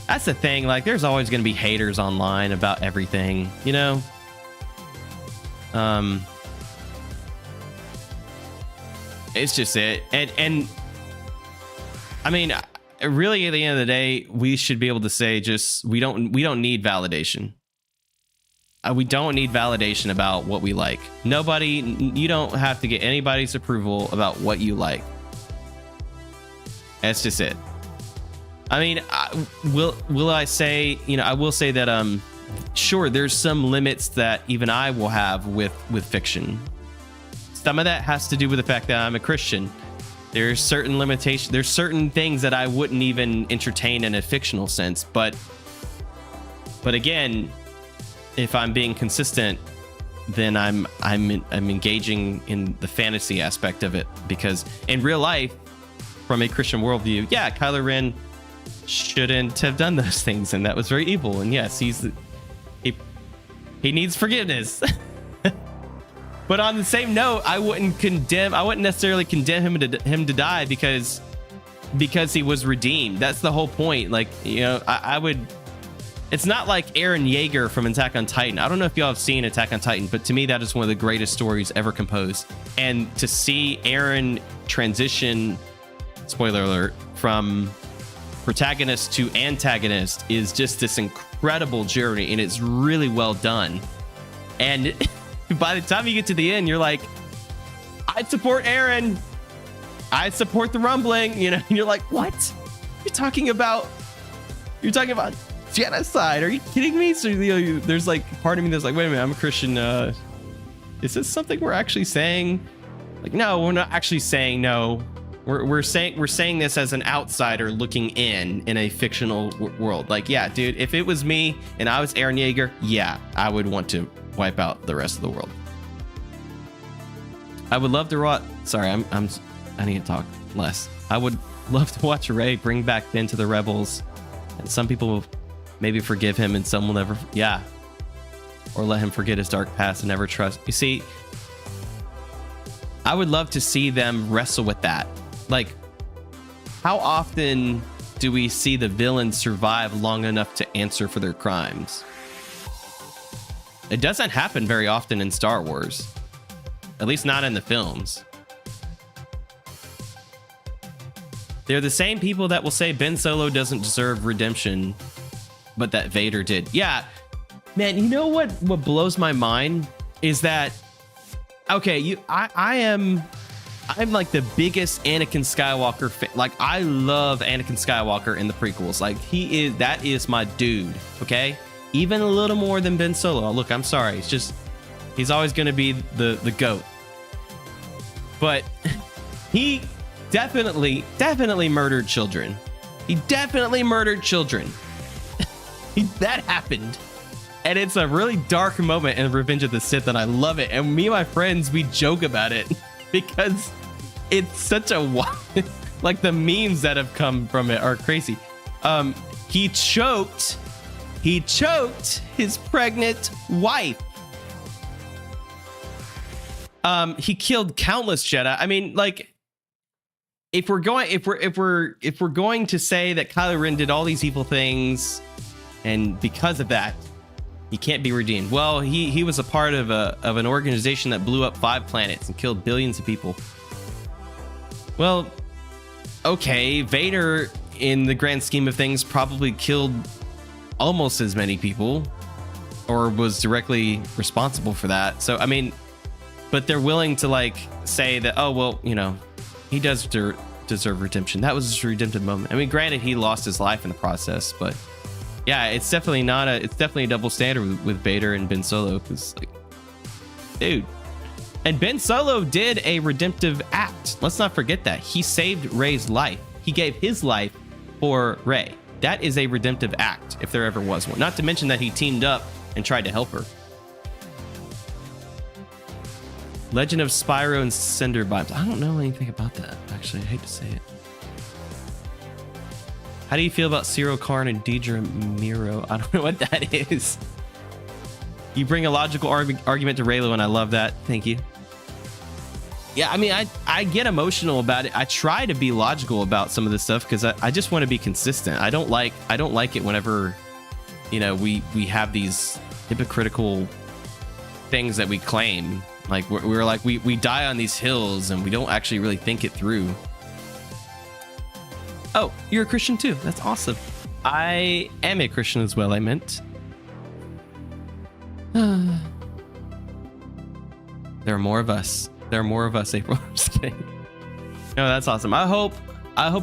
[SPEAKER 1] that's the thing. Like, there's always going to be haters online about everything, you know? It's just it. And I mean, really, at the end of the day, we should be able to say just we don't need validation. We don't need validation about what we like. You don't have to get anybody's approval about what you like. That's just it. I mean, will I say, you know, I will say that sure, there's some limits that even I will have with fiction. Some of that has to do with the fact that I'm a Christian. There's certain limitations. There's certain things that I wouldn't even entertain in a fictional sense. But again, if I'm being consistent, then I'm engaging in the fantasy aspect of it, because in real life, from a Christian worldview, yeah, Kylo Ren shouldn't have done those things, and that was very evil. And yes, he needs forgiveness. But on the same note, I wouldn't necessarily condemn him to die because he was redeemed. That's the whole point. Like, you know, I would. It's not like Eren Yeager from Attack on Titan. I don't know if y'all have seen Attack on Titan, but to me, that is one of the greatest stories ever composed. And to see Eren transition, spoiler alert, from protagonist to antagonist is just this incredible journey, and it's really well done. And by the time you get to the end, you're like, I support Eren. I support the rumbling, you know, and you're like, what? You're talking about genocide. Are you kidding me? So, you know, there's like part of me that's like, wait a minute, I'm a Christian. Is this something we're actually saying? Like, no, we're not actually saying no. We're saying this as an outsider looking in a fictional world. Like, yeah, dude, if it was me and I was Eren Yeager, yeah, I would want to wipe out the rest of the world. I would love to watch. Sorry, I need to talk less. I would love to watch Rey bring back Ben to the Rebels, and some people will maybe forgive him, and some will never. Yeah, or let him forget his dark past and never trust. You see, I would love to see them wrestle with that. Like, how often do we see the villains survive long enough to answer for their crimes? It doesn't happen very often in Star Wars, at least not in the films. They're the same people that will say Ben Solo doesn't deserve redemption, but that Vader did. Yeah, man, you know what blows my mind is that, okay, I'm like the biggest Anakin Skywalker fan. Like, I love Anakin Skywalker in the prequels. Like, that is my dude, okay? Even a little more than Ben Solo. Look, I'm sorry. It's just, he's always going to be the GOAT. But he definitely murdered children. He definitely murdered children. That happened. And it's a really dark moment in Revenge of the Sith, and I love it. And me and my friends, we joke about it because it's such a wild, like, the memes that have come from it are crazy. He choked his pregnant wife. He killed countless Jedi. I mean, like, if we're going to say that Kylo Ren did all these evil things, and because of that, he can't be redeemed. Well, he was a part of an organization that blew up 5 planets and killed billions of people. Well, okay, Vader, in the grand scheme of things, probably killed almost as many people, or was directly responsible for that. So, I mean, but they're willing to, like, say that, oh, well, you know, he does deserve redemption. That was his redemptive moment. I mean, granted, he lost his life in the process, but yeah, it's definitely a double standard with Vader and Ben Solo, because, like, dude. And Ben Solo did a redemptive act. Let's not forget that. He saved Rey's life. He gave his life for Rey. That is a redemptive act, if there ever was one. Not to mention that he teamed up and tried to help her. Legend of Spyro and Cinder Vibes. I don't know anything about that, actually. I hate to say it. How do you feel about Cyril Karn and Deidre Miro? I don't know what that is. You bring a logical argument to Reylo, and I love that. Thank you. Yeah, I mean, I get emotional about it. I try to be logical about some of this stuff because I just want to be consistent. I don't like it whenever, you know, we have these hypocritical things that we claim. Like we're like we die on these hills and we don't actually really think it through. Oh, you're a Christian too. That's awesome. I am a Christian as well, I meant. There are more of us. There are more of us, April. I'm just kidding. No, that's awesome. I hope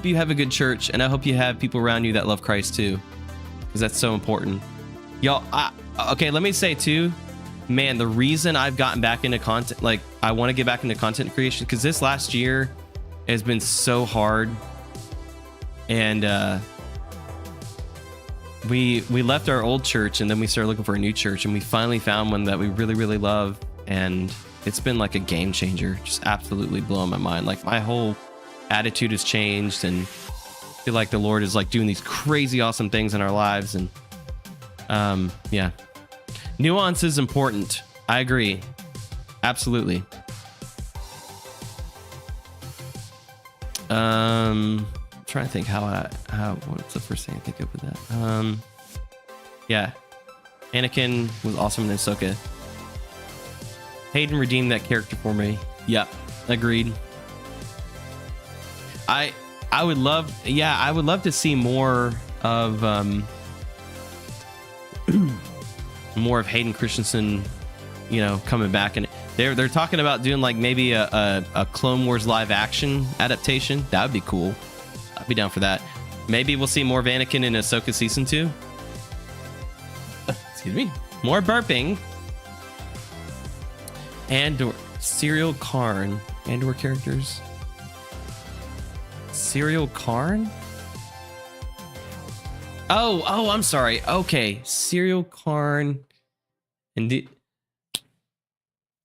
[SPEAKER 1] you have a good church, and I hope you have people around you that love Christ too, because that's so important. Y'all, okay, let me say too, man, the reason I've gotten back into content, like I want to get back into content creation, because this last year has been so hard. And we left our old church, and then we started looking for a new church, and we finally found one that we really, really love. And it's been like a game changer, just absolutely blowing my mind. Like my whole attitude has changed, and I feel like the Lord is like doing these crazy awesome things in our lives. And yeah, nuance is important. I agree. Absolutely. Trying to think how what's the first thing I think of with that. Yeah, Anakin was awesome in Ahsoka. Hayden redeemed that character for me. Yep, agreed. I would love, yeah, I would love to see more of more of Hayden Christensen, you know, coming back. And they're talking about doing like maybe a Clone Wars live action adaptation. That would be cool. I'd be down for that. Maybe we'll see more of Anakin in Ahsoka season 2. Excuse me. More burping. Andor, Serial Karn. Andor characters. Serial Karn? Oh, I'm sorry. Okay, Serial Karn. And do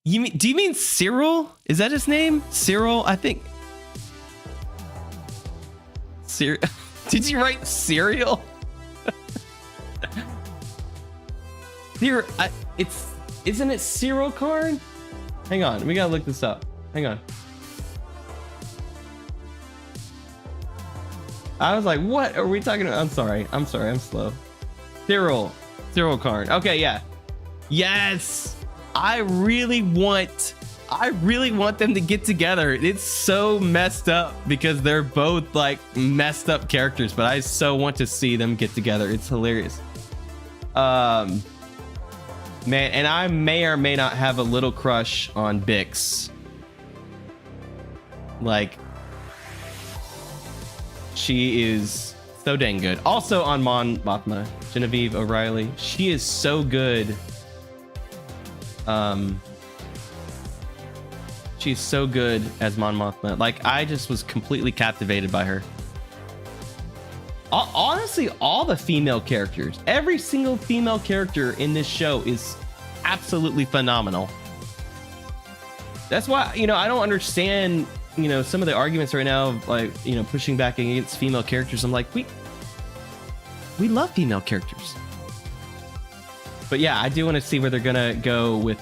[SPEAKER 1] you mean Cyril? Is that his name? Cyril, I think. Did you write cereal? Here, isn't it Serial Karn? Hang on, we gotta look this up. Hang on. I was like, what are we talking about? I'm sorry, I'm slow. Serial Karn. Okay, yeah. Yes, I really want them to get together. It's so messed up because they're both like messed up characters, but I so want to see them get together. It's hilarious. Man, and I may or may not have a little crush on Bix. Like, she is so dang good. Also on Mon Mothma, Genevieve O'Reilly. She is so good. She's so good as Mon Mothma. Like, I just was completely captivated by her. Honestly, all the female characters, every single female character in this show is absolutely phenomenal. That's why, you know, I don't understand, you know, some of the arguments right now of like, you know, pushing back against female characters. I'm like, we love female characters. But yeah, I do want to see where they're gonna go with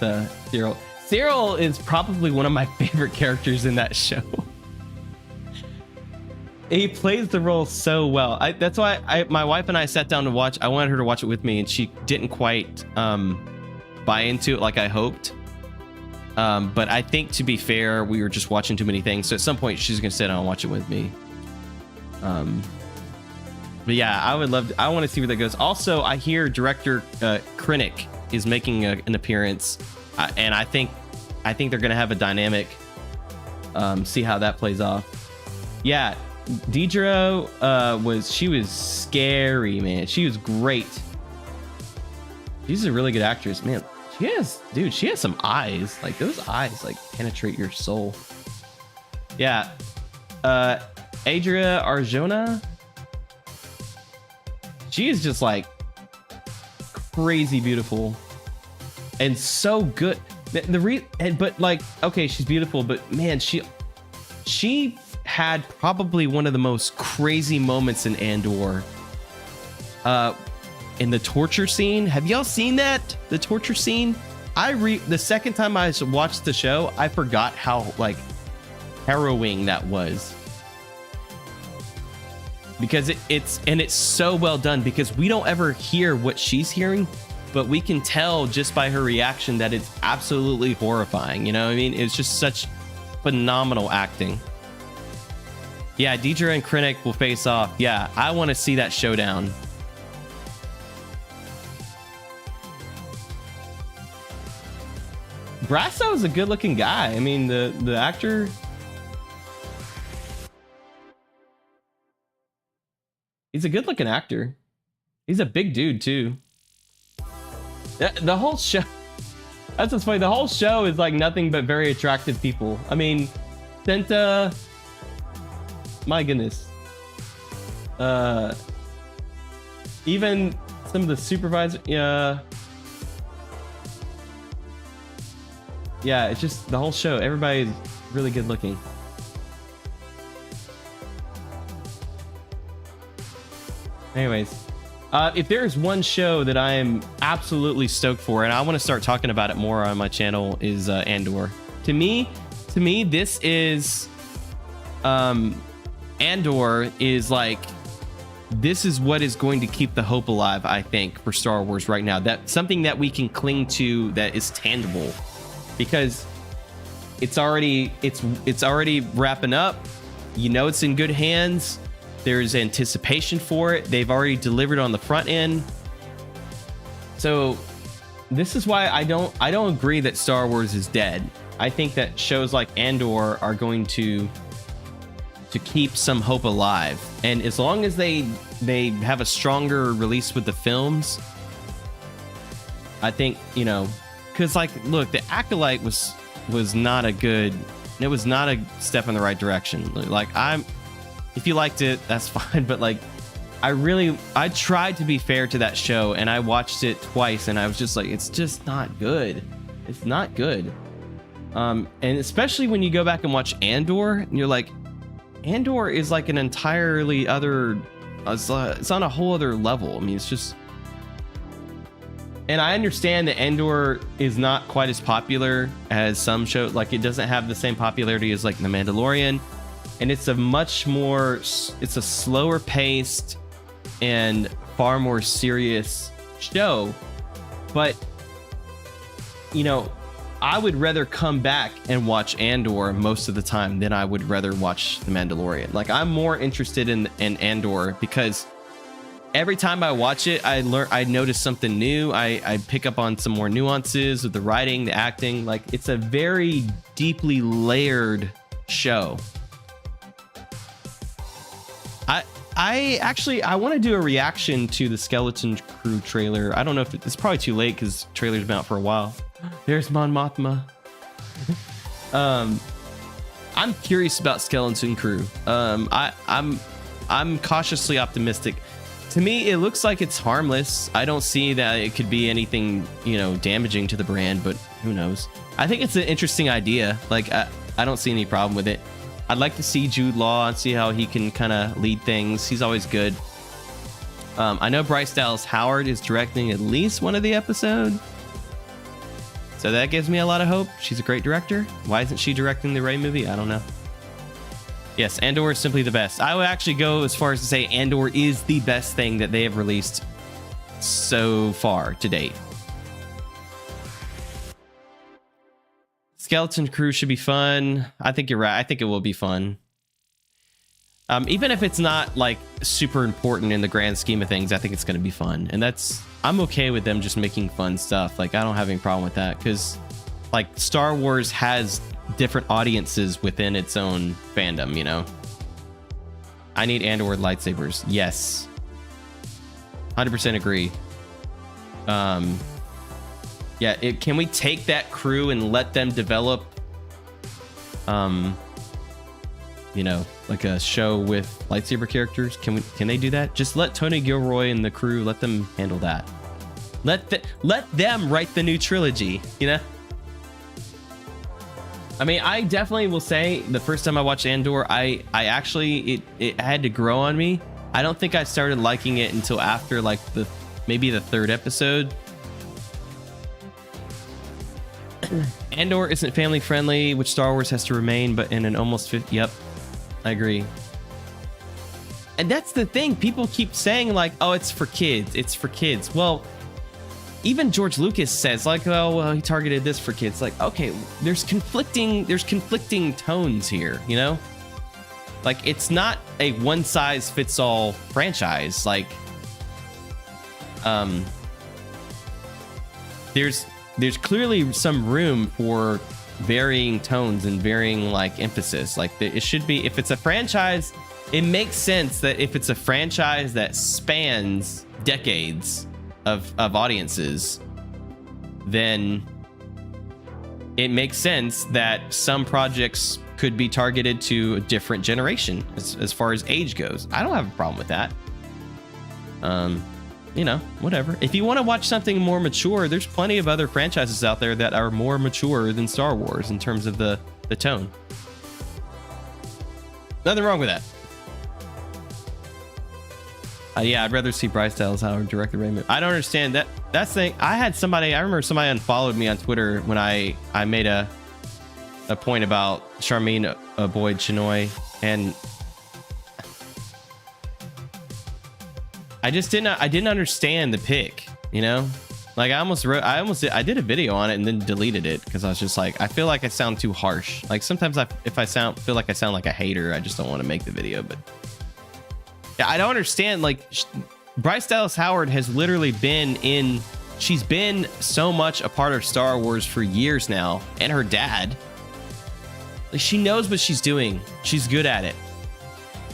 [SPEAKER 1] Cyril. Cyril is probably one of my favorite characters in that show. He plays the role so well. That's why my wife and I sat down to watch. I wanted her to watch it with me, and she didn't quite buy into it like I hoped. But I think, to be fair, we were just watching too many things. So at some point, she's gonna sit down and watch it with me. But yeah, I would love to, I want to see where that goes. Also, I hear director Krennic is making an appearance, and I think they're gonna have a dynamic. See how that plays off. Yeah, Deidre was scary, man. She was great. She's a really good actress, man. She has some eyes. Like, those eyes like penetrate your soul. Yeah. Adria Arjona. She is just like crazy beautiful and so good. But like, okay, she's beautiful, but man, she had probably one of the most crazy moments in Andor. In the torture scene. Have y'all seen that? The torture scene? The second time I watched the show, I forgot how like harrowing that was. Because it's so well done, because we don't ever hear what she's hearing, but we can tell just by her reaction that it's absolutely horrifying. You know what I mean? It's just such phenomenal acting. Yeah, Deidre and Krennic will face off. Yeah, I want to see that showdown. Brasso is a good looking guy. I mean, the actor. He's a good looking actor. He's a big dude too. The whole show. That's what's funny. The whole show is like nothing but very attractive people. I mean, Senta. My goodness. Even some of the supervisors. Yeah. Yeah, it's just the whole show. Everybody's really good looking. Anyways, if there's one show that I am absolutely stoked for, and I want to start talking about it more on my channel, is Andor. To me, this is Andor is like, this is what is going to keep the hope alive, I think, for Star Wars right now. That's something that we can cling to that is tangible, because it's already wrapping up. You know, it's in good hands. There's anticipation for it. They've already delivered on the front end. So this is why I don't agree that Star Wars is dead. I think that shows like Andor are going to keep some hope alive. And as long as they have a stronger release with the films, I think, you know, because like, look, the Acolyte was not a good, it was not a step in the right direction. Like, if you liked it, that's fine. But like, I tried to be fair to that show, and I watched it twice, and I was just like, it's just not good. It's not good. And especially when you go back and watch Andor, and you're like, Andor is like an entirely other, it's on a whole other level. I mean, it's just, and I understand that Andor is not quite as popular as some shows. Like, it doesn't have the same popularity as like The Mandalorian. And it's a much more, it's a slower paced and far more serious show. But, you know, I would rather come back and watch Andor most of the time than I would rather watch The Mandalorian. Like, I'm more interested in Andor because every time I watch it, I notice something new. I pick up on some more nuances of the writing, the acting. Like, it's a very deeply layered show. I want to do a reaction to the Skeleton Crew trailer. I don't know if it's probably too late because trailer's been out for a while. There's Mon Mothma. I'm curious about Skeleton Crew. I'm cautiously optimistic. To me, it looks like it's harmless. I don't see that it could be anything, you know, damaging to the brand, but who knows? I think it's an interesting idea. Like, I don't see any problem with it. I'd like to see Jude Law and see how he can kind of lead things. He's always good. I know Bryce Dallas Howard is directing at least one of the episodes, so that gives me a lot of hope. She's a great director. Why isn't she directing the Rey movie? I don't know. Yes, Andor is simply the best. I would actually go as far as to say Andor is the best thing that they have released so far to date. Skeleton Crew should be fun. I think you're right. I think it will be fun. Even if it's not like super important in the grand scheme of things, I think it's going to be fun. And I'm okay with them just making fun stuff. Like, I don't have any problem with that, because like Star Wars has different audiences within its own fandom, you know? I need Andor lightsabers. Yes. 100% agree. Yeah, can we take that crew and let them develop, you know, like a show with lightsaber characters? Can they do that? Just let Tony Gilroy and the crew, let them handle that. Let them write the new trilogy, you know? I mean, I definitely will say the first time I watched Andor, I actually, it had to grow on me. I don't think I started liking it until after like maybe the third episode. Andor isn't family friendly, which Star Wars has to remain, but in an almost 50. Yep, I agree. And that's the thing. People keep saying like, "Oh, it's for kids. It's for kids." Well, even George Lucas says like, "Oh, well, he targeted this for kids." Like, okay, there's conflicting tones here, you know? Like, it's not a one size fits all franchise. Like, there's clearly some room for varying tones and varying like emphasis. Like, it should be, if it's a franchise, it makes sense that if it's a franchise that spans decades of audiences, then it makes sense that some projects could be targeted to a different generation as far as age goes. I don't have a problem with that. You know, whatever. If you want to watch something more mature, there's plenty of other franchises out there that are more mature than Star Wars in terms of the tone. Nothing wrong with that. Yeah, I'd rather see Bryce Dallas Howard direct the Raymond. I don't understand that. That's the thing. I remember somebody unfollowed me on Twitter when I made a point about Charmin Boyd Chinoy, and I didn't understand the pick, you know? Like, I did a video on it and then deleted it because I was just like, I feel like I sound too harsh. Like, sometimes if I feel like I sound like a hater, I just don't want to make the video. But yeah, I don't understand. Like, Bryce Dallas Howard has literally she's been so much a part of Star Wars for years now, and her dad. Like, she knows what she's doing. She's good at it.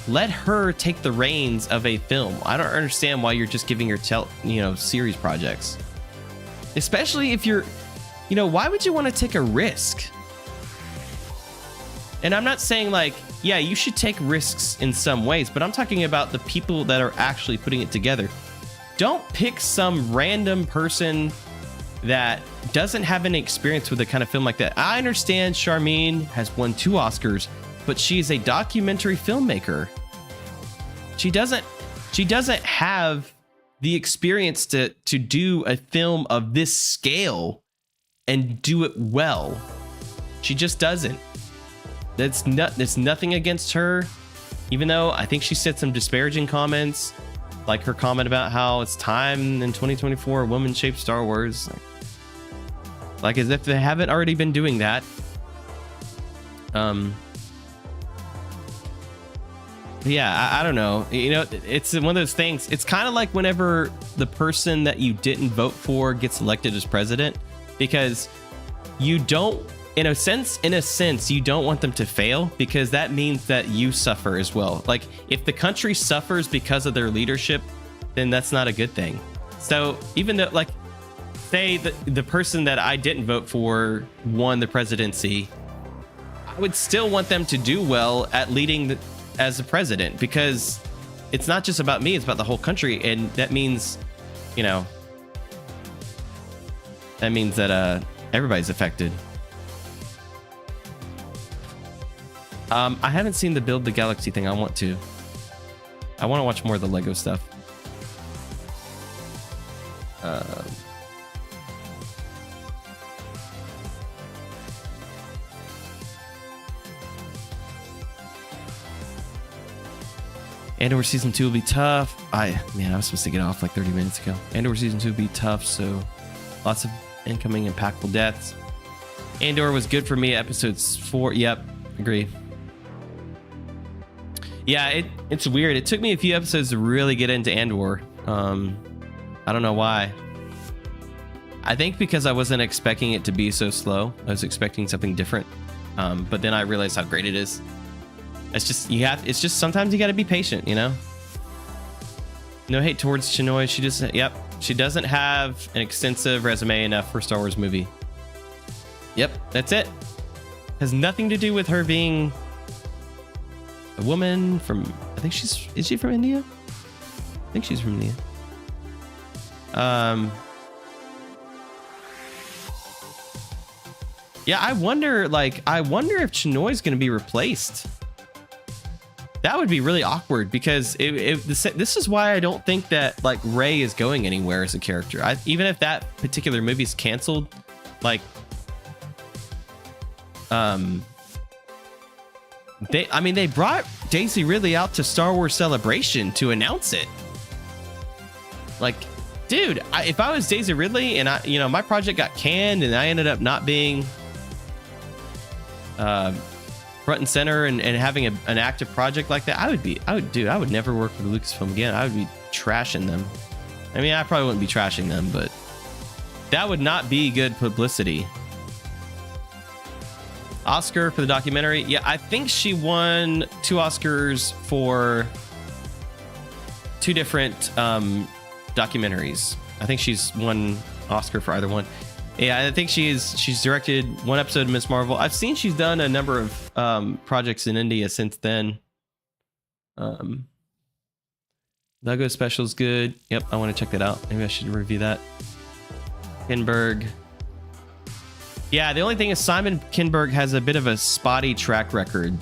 [SPEAKER 1] Let her take the reins of a film. I don't understand why you're just giving her series projects. Especially if you're, why would you want to take a risk? And I'm not saying like, yeah, you should take risks in some ways, but I'm talking about the people that are actually putting it together. Don't pick some random person that doesn't have any experience with a kind of film like that. I understand Charmin has won 2 Oscars, but she's a documentary filmmaker. She doesn't have the experience to do a film of this scale and do it well. She just doesn't. There's nothing against her, even though I think she said some disparaging comments, like her comment about how it's time in 2024 a woman shaped Star Wars. Like as if they haven't already been doing that. Yeah, I don't know. It's one of those things. It's kind of like whenever the person that you didn't vote for gets elected as president, because you don't, in a sense, you don't want them to fail, because that means that you suffer as well. Like, if the country suffers because of their leadership, then that's not a good thing. So even though, like, say the person that I didn't vote for won the presidency, I would still want them to do well at leading as a president, because it's not just about me, it's about the whole country. And that means, that everybody's affected. I haven't seen the Build the Galaxy thing. I want to watch more of the Lego stuff. Andor Season 2 will be tough. I was supposed to get off like 30 minutes ago. Andor Season 2 will be tough, so lots of incoming impactful deaths. Andor was good for me. Episodes 4. Yep, agree. Yeah, it's weird. It took me a few episodes to really get into Andor. I don't know why. I think because I wasn't expecting it to be so slow. I was expecting something different. But then I realized how great it is. It's just sometimes you got to be patient, No hate towards Chinoy. She doesn't have an extensive resume enough for a Star Wars movie. Yep, that's it. Has nothing to do with her being a woman from, is she from India? I think she's from India. Yeah, I wonder if Chinoy's going to be replaced. That would be really awkward, because this is why I don't think that like Rey is going anywhere as a character. Even if that particular movie is canceled, like They brought Daisy Ridley out to Star Wars Celebration to announce it. Like, dude, if I was Daisy Ridley and my project got canned and I ended up not being front and center and having an active project like that, I would never work with Lucasfilm again. I would be trashing them. I mean, I probably wouldn't be trashing them, but that would not be good publicity. Oscar for the documentary. Yeah, I think she won 2 Oscars for 2 different documentaries. I think she's won Oscar for either one. Yeah, I think she's directed 1 episode of Ms. Marvel. I've seen she's done a number of projects in India since then. Lego Special's good. Yep, I want to check that out. Maybe I should review that. Kinberg. Yeah, the only thing is Simon Kinberg has a bit of a spotty track record.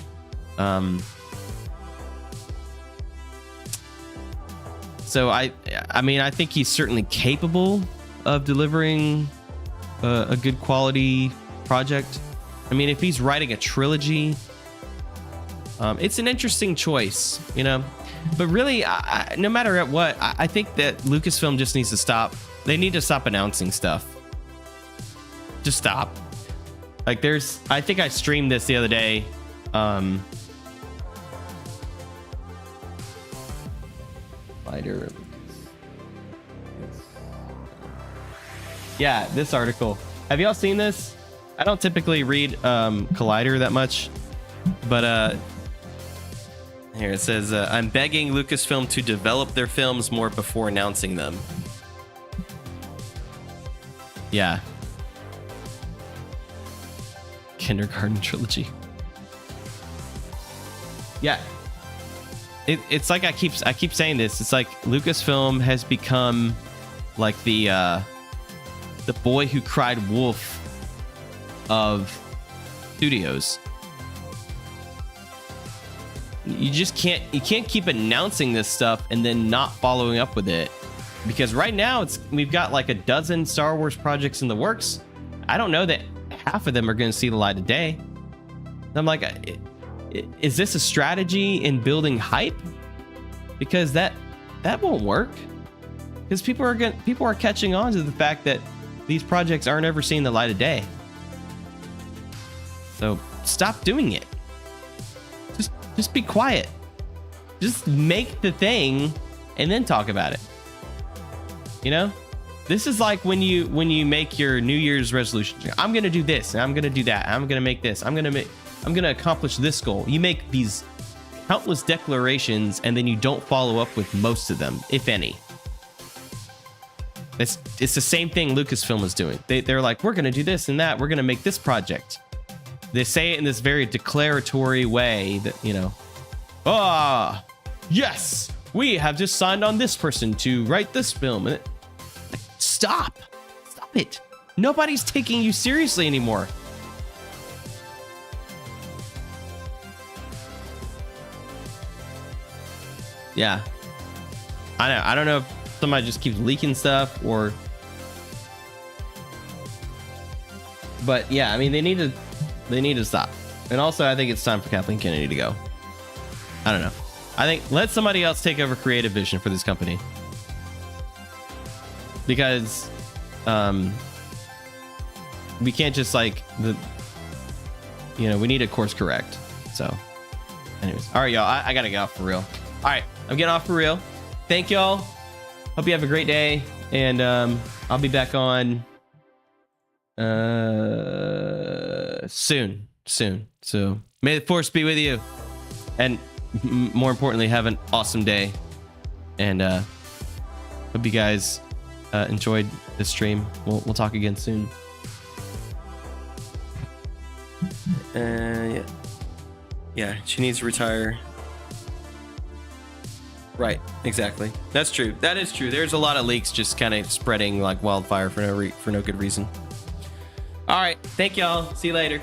[SPEAKER 1] So I think he's certainly capable of delivering a good quality project. I mean, if he's writing a trilogy, it's an interesting choice, But really, no matter what, I think that Lucasfilm just needs to stop. They need to stop announcing stuff. Just stop. Like I think I streamed this the other day. Lighter. Yeah, this article. Have y'all seen this? I don't typically read Collider that much, but here it says, I'm begging Lucasfilm to develop their films more before announcing them. Yeah. Kindergarten trilogy. Yeah. It's like I keep saying this. It's like Lucasfilm has become like the boy who cried wolf of studios. You can't keep announcing this stuff and then not following up with it, because right now we've got like a dozen Star Wars projects in the works. I don't know that half of them are going to see the light of day. I'm like, is this a strategy in building hype? Because that won't work. Because people are catching on to the fact that these projects aren't ever seeing the light of day. So stop doing it. Just be quiet. Just make the thing and then talk about it. This is like when you make your New Year's resolution. I'm gonna do this and I'm gonna do that. I'm gonna make this. I'm gonna accomplish this goal. You make these countless declarations and then you don't follow up with most of them, if any. It's the same thing Lucasfilm is doing. They're like, we're gonna do this and that. We're gonna make this project. They say it in this very declaratory way that, yes, we have just signed on this person to write this film. And stop it. Nobody's taking you seriously anymore. Yeah, I don't know if somebody just keeps leaking stuff but yeah, I mean, they need to stop. And also, I think it's time for Kathleen Kennedy to go. I don't know. I think let somebody else take over creative vision for this company, because we can't just we need a course correct. So anyways, all right, y'all, I gotta get off for real. All right, I'm getting off for real. Thank y'all. Hope you have a great day, and I'll be back on soon. So may the force be with you, and more importantly, have an awesome day. And hope you guys enjoyed this stream. We'll talk again soon. Yeah, she needs to retire. Right, exactly. That's true. That is true. There's a lot of leaks just kind of spreading like wildfire for no good reason. All right, thank y'all. See you later.